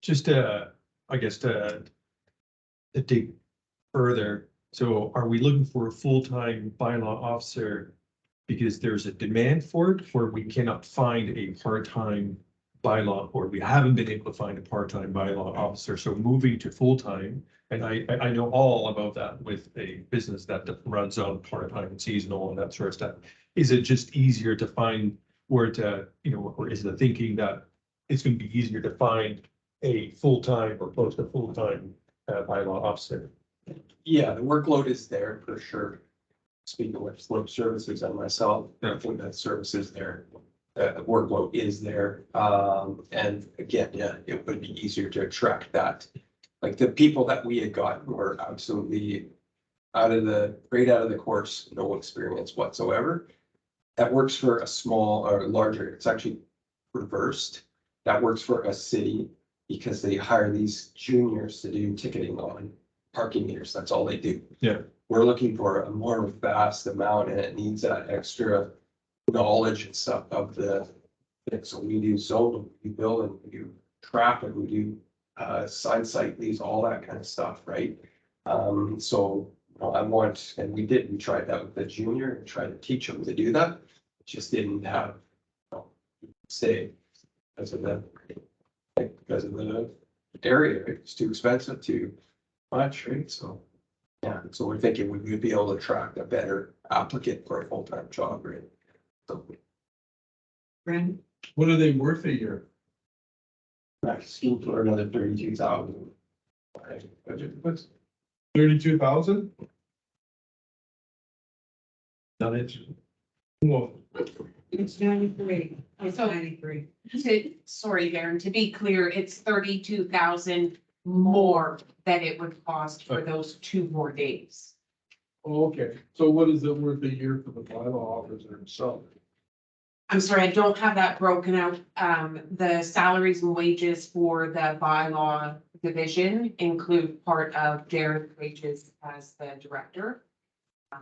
Just I guess to dig further, so are we looking for a full-time bylaw officer because there's a demand for it, or we cannot find a part-time bylaw, or we haven't been able to find a part-time bylaw officer, so moving to full-time, and I know all about that with a business that runs on part-time and seasonal and that sort of stuff. Is it just easier to find where to, or is the thinking that it's gonna be easier to find a full-time or close to full-time bylaw officer? Yeah, the workload is there for sure. Speaking with Slope Services and myself, I think that service is there. The workload is there. And again, yeah, it would be easier to attract that. Like the people that we had gotten were absolutely right out of the course, no experience whatsoever. That works for a small or larger, it's actually reversed. That works for a city because they hire these juniors to do ticketing on parking meters. That's all they do. Yeah. We're looking for a more vast amount, and it needs that extra knowledge and stuff of the. So we do zone, we build, and we do traffic, we do sign site leads, all that kind of stuff, right? So and we tried that with the junior and tried to teach them to do that. It just didn't have say because of the area. It's too expensive to much, right? So. Yeah, so we're thinking we would be able to attract a better applicant for a full-time job, right? So Brandon? What are they worth a year? back to school for another 32,000. Budget was 32,000? Not interested. Well, It's 93. It's So- 93. Sorry, Darren, to be clear, it's 32,000 more than it would cost for those 2 more days. okay, so what is it worth a year for the bylaw officer himself? I'm sorry, I don't have that broken out. The salaries and wages for the bylaw division include part of Darren's wages as the director.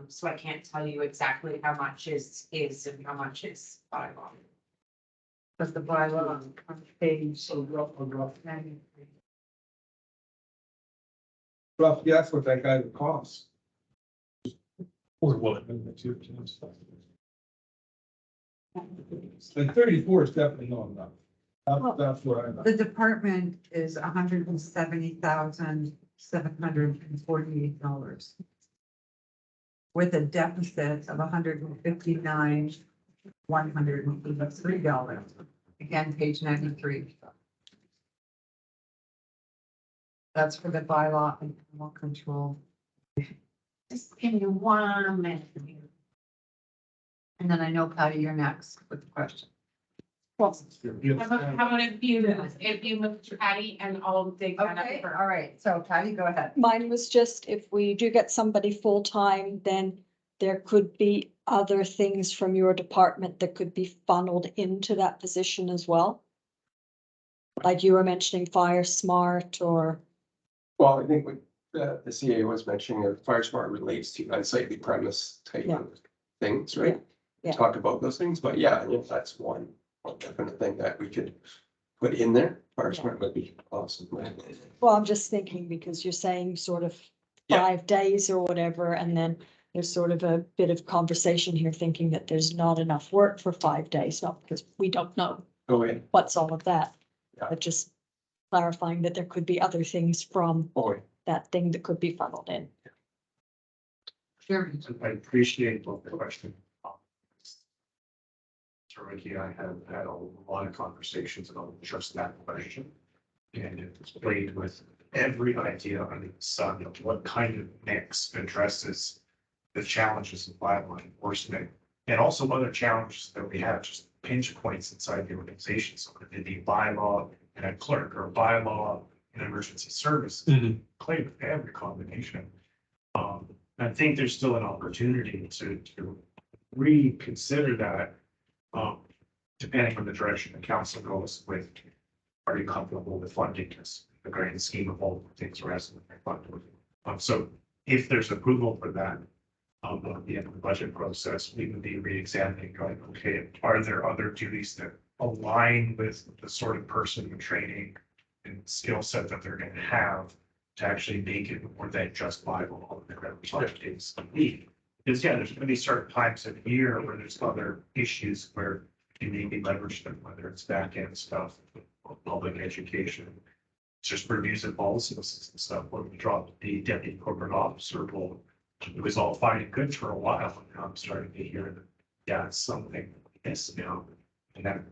So I can't tell you exactly how much is and how much is bylaw. But the bylaw on page So rough, 93. guess what that guy would cost. Or what? Like 34 is definitely not enough. That's what I'm. The department is $170,748. With a deficit of $159,183. Again, page 93. That's for the bylaw and animal control. Just give me 1 minute. And then I know Patty, you're next with the question. How about if you look to Patty and I'll dig that up Okay, for all right. So Patty, go ahead. Mine was just, if we do get somebody full-time, then there could be other things from your department that could be funneled into that position as well. Like you were mentioning Fire Smart or, Well, I think what the CA was mentioning, Fire Smart relates to unsightly premise type Yeah. of things, right? Yeah. Talk about those things, but yeah, if that's one definite thing that we could put in there. Fire Smart would be awesome. well, I'm just thinking because you're saying sort of Yeah. 5 days or whatever, and then there's sort of a bit of conversation here thinking that there's not enough work for 5 days, not because we don't know Go ahead. what's all of that. Yeah. But just clarifying that there could be other things from Boy, that thing that could be funneled in. Sure. I appreciate both the question. Ricky, I have had a lot of conversations about just that question. And it's played with every idea under the sun of what kind of mix addresses the challenges of bylaw enforcement. And also other challenges that we have, just pinch points inside the organization. So it could be bylaw and a clerk, or a bylaw and emergency services. Play with every combination. I think there's still an opportunity to reconsider that. Depending on the direction the council goes with, are you comfortable with funding this, the grand scheme of all the things we're asking for funding? So if there's approval for that, at the end of the budget process, we would be re-examining, going, okay, are there other duties that align with the sort of person and training and skill set that they're gonna have to actually make it more than just Bible on the ground days a week? Because yeah, there's gonna be certain times of year where there's other issues where you may be leveraged, whether it's back end stuff, or public education, just reviews and policies and stuff. When we dropped the deputy corporate officer role, it was all fine and good for a while, and now I'm starting to hear that, yeah, it's something yes now. And that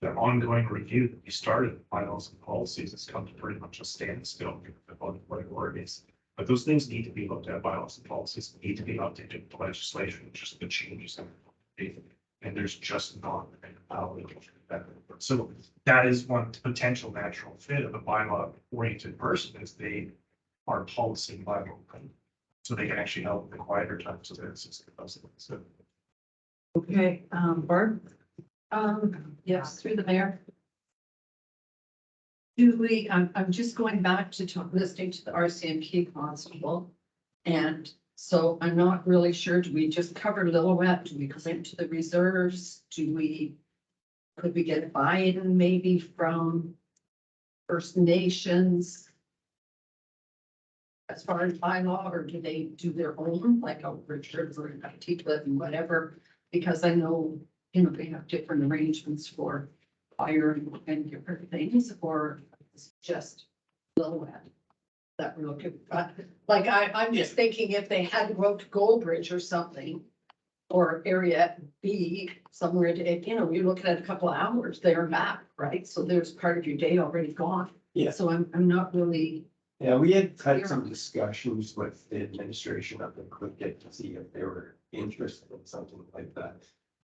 the ongoing review that we started, bylaws and policies, has come to pretty much a standstill about what it is. But those things need to be looked at, bylaws and policies need to be updated with legislation, just the changes. And there's just not an outlet. So that is one potential natural fit of a bylaw oriented person, is they are policy bylaw. So they can actually help the quieter times of their system. So Okay, Barb? Yes, through the mayor. Do we, I'm just going back to listening to the RCMP constable. And so I'm not really sure, do we just cover Lillooet? Do we go into the reserves? Could we get a buy-in maybe from First Nations? As far as bylaw, or do they do their own, like a Richards or a T-Cliff and whatever? Because I know, they have different arrangements for fire and different things, or it's just Lillooet that we're looking at. Like, I'm just thinking if they had to go to Goldbridge or something, or area B, somewhere, you're looking at a couple of hours there and back, right? So there's part of your day already gone. Yeah. So I'm not really. Yeah, we had some discussions with the administration of the Quicket to see if they were interested in something like that.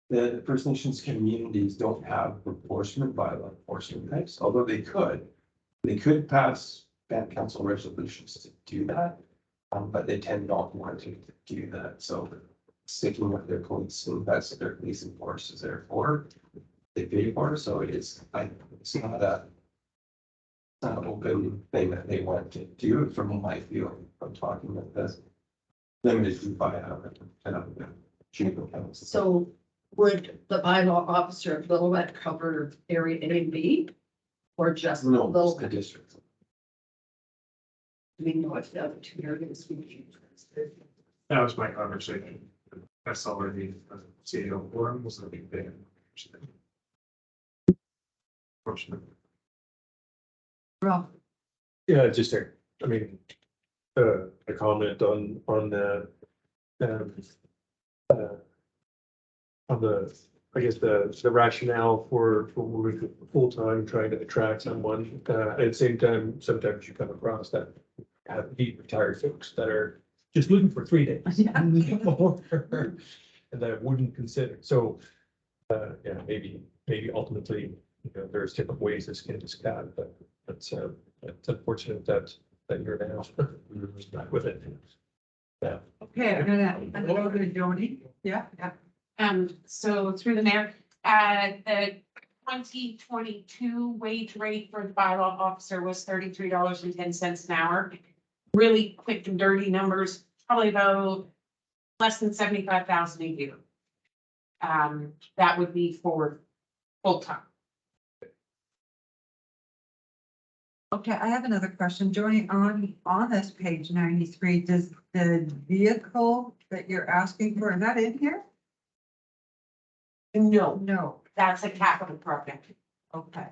The First Nations communities don't have enforcement bylaw enforcement types, although they could pass band council resolutions to do that. But they tend not want to do that, so sticking with their police, and that's what their policing force is there for. They pay for, so it's not an open thing that they want to do from my feeling from talking with this. Limited by chief of council. So would the bylaw officer of Lillooet cover area A and B? Or just No, it's the Lillooet? district. Do we know if the other two areas would be? that was my conversation. That's already CEO forum was a big thing. Fortunately. Rob, Yeah, just a comment on the, on the, I guess, the rationale for moving to full-time, trying to attract someone. At the same time, sometimes you come across that have deep retired folks that are just looking for 3 days. Yeah. And that wouldn't consider, so, yeah, maybe ultimately, there's different ways this can be cut, but it's unfortunate that you're now stuck with it. Yeah. okay, I'm gonna go to Joni. Yeah. So through the mayor, the 2022 wage rate for the bylaw officer was $33.10 an hour. Really quick and dirty numbers, probably about less than 75,000 a year. That would be for full-time. Okay, I have another question. Joni, on this page 93, does the vehicle that you're asking for, is that in here? No, No, that's a capital project. okay.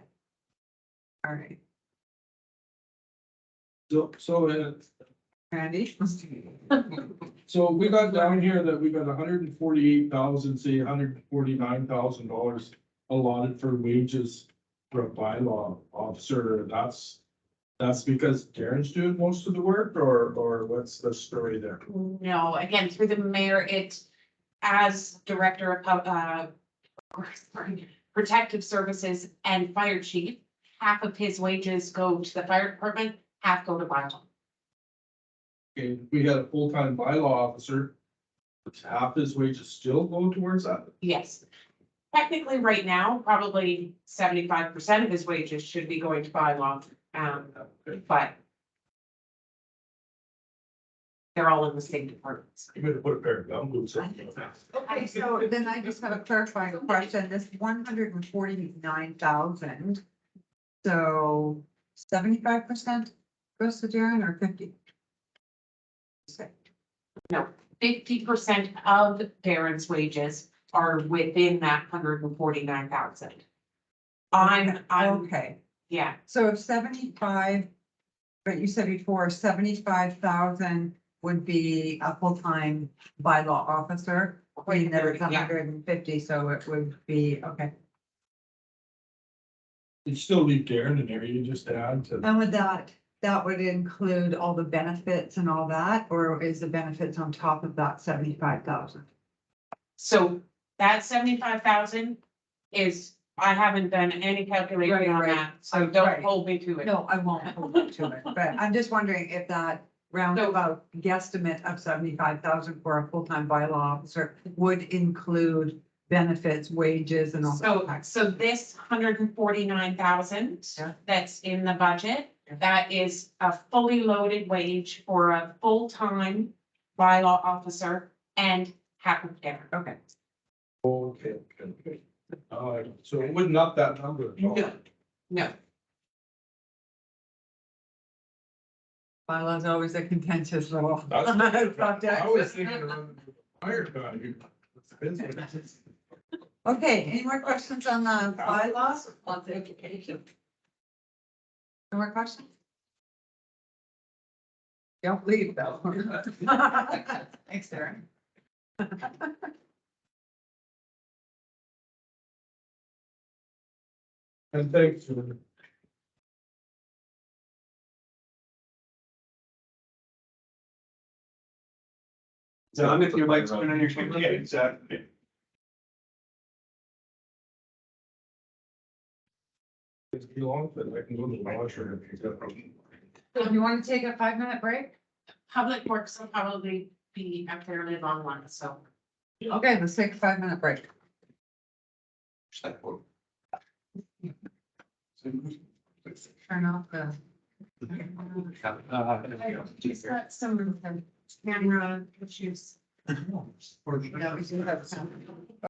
All right. So Randy? So we got down here that we got $148,000, say $149,000 allotted for wages for a bylaw officer. That's because Darren's doing most of the work, or what's the story there? No, again, through the mayor, as director of, protective services and fire chief, half of his wages go to the fire department, half go to bylaw. Okay, if we had a full-time bylaw officer, does half his wages still go towards that? Yes. Technically, right now, probably 75% of his wages should be going to bylaw, but they're all in the same departments. You better put a pair of gum boots on. Okay, so then I just have a clarifying question, this 149,000. So 75% goes to Darren or 50? 50% of Darren's wages are within that 149,000. I'm, Okay, yeah, so if 75, but you said before 75,000 would be a full-time bylaw officer. I mean, there was Yeah. 150, so it would be, okay. You still leave Darren in there, you just add to. And with that would include all the benefits and all that, or is the benefits on top of that 75,000? so that 75,000 is, I haven't done any calculation on Right. that, so don't Right. hold me to it. No, I won't hold you to it, but I'm just wondering if that roundabout guesstimate of 75,000 for a full-time bylaw officer would include benefits, wages and all So, that. so this 149,000 Yeah. that's in the budget, Yeah. that is a fully loaded wage for a full-time bylaw officer and half of Darren. Okay, Okay. So it wouldn't up that number at all. No. No, bylaw's always a contentious little. That's- subject. I was thinking of the fire guy who. Okay, any more questions on the bylaws? On the education. No more questions? Don't leave though. Thanks, Darren. And thanks for the. John, if you'd like to turn on your camera. Yeah, exactly. It's too long, but I can go to the washer if you got. Do you want to take a 5-minute break? Public Works will probably be a fairly long one, so. Okay, let's take a 5-minute break. Turn off the. Just got some camera issues. No, we do have some.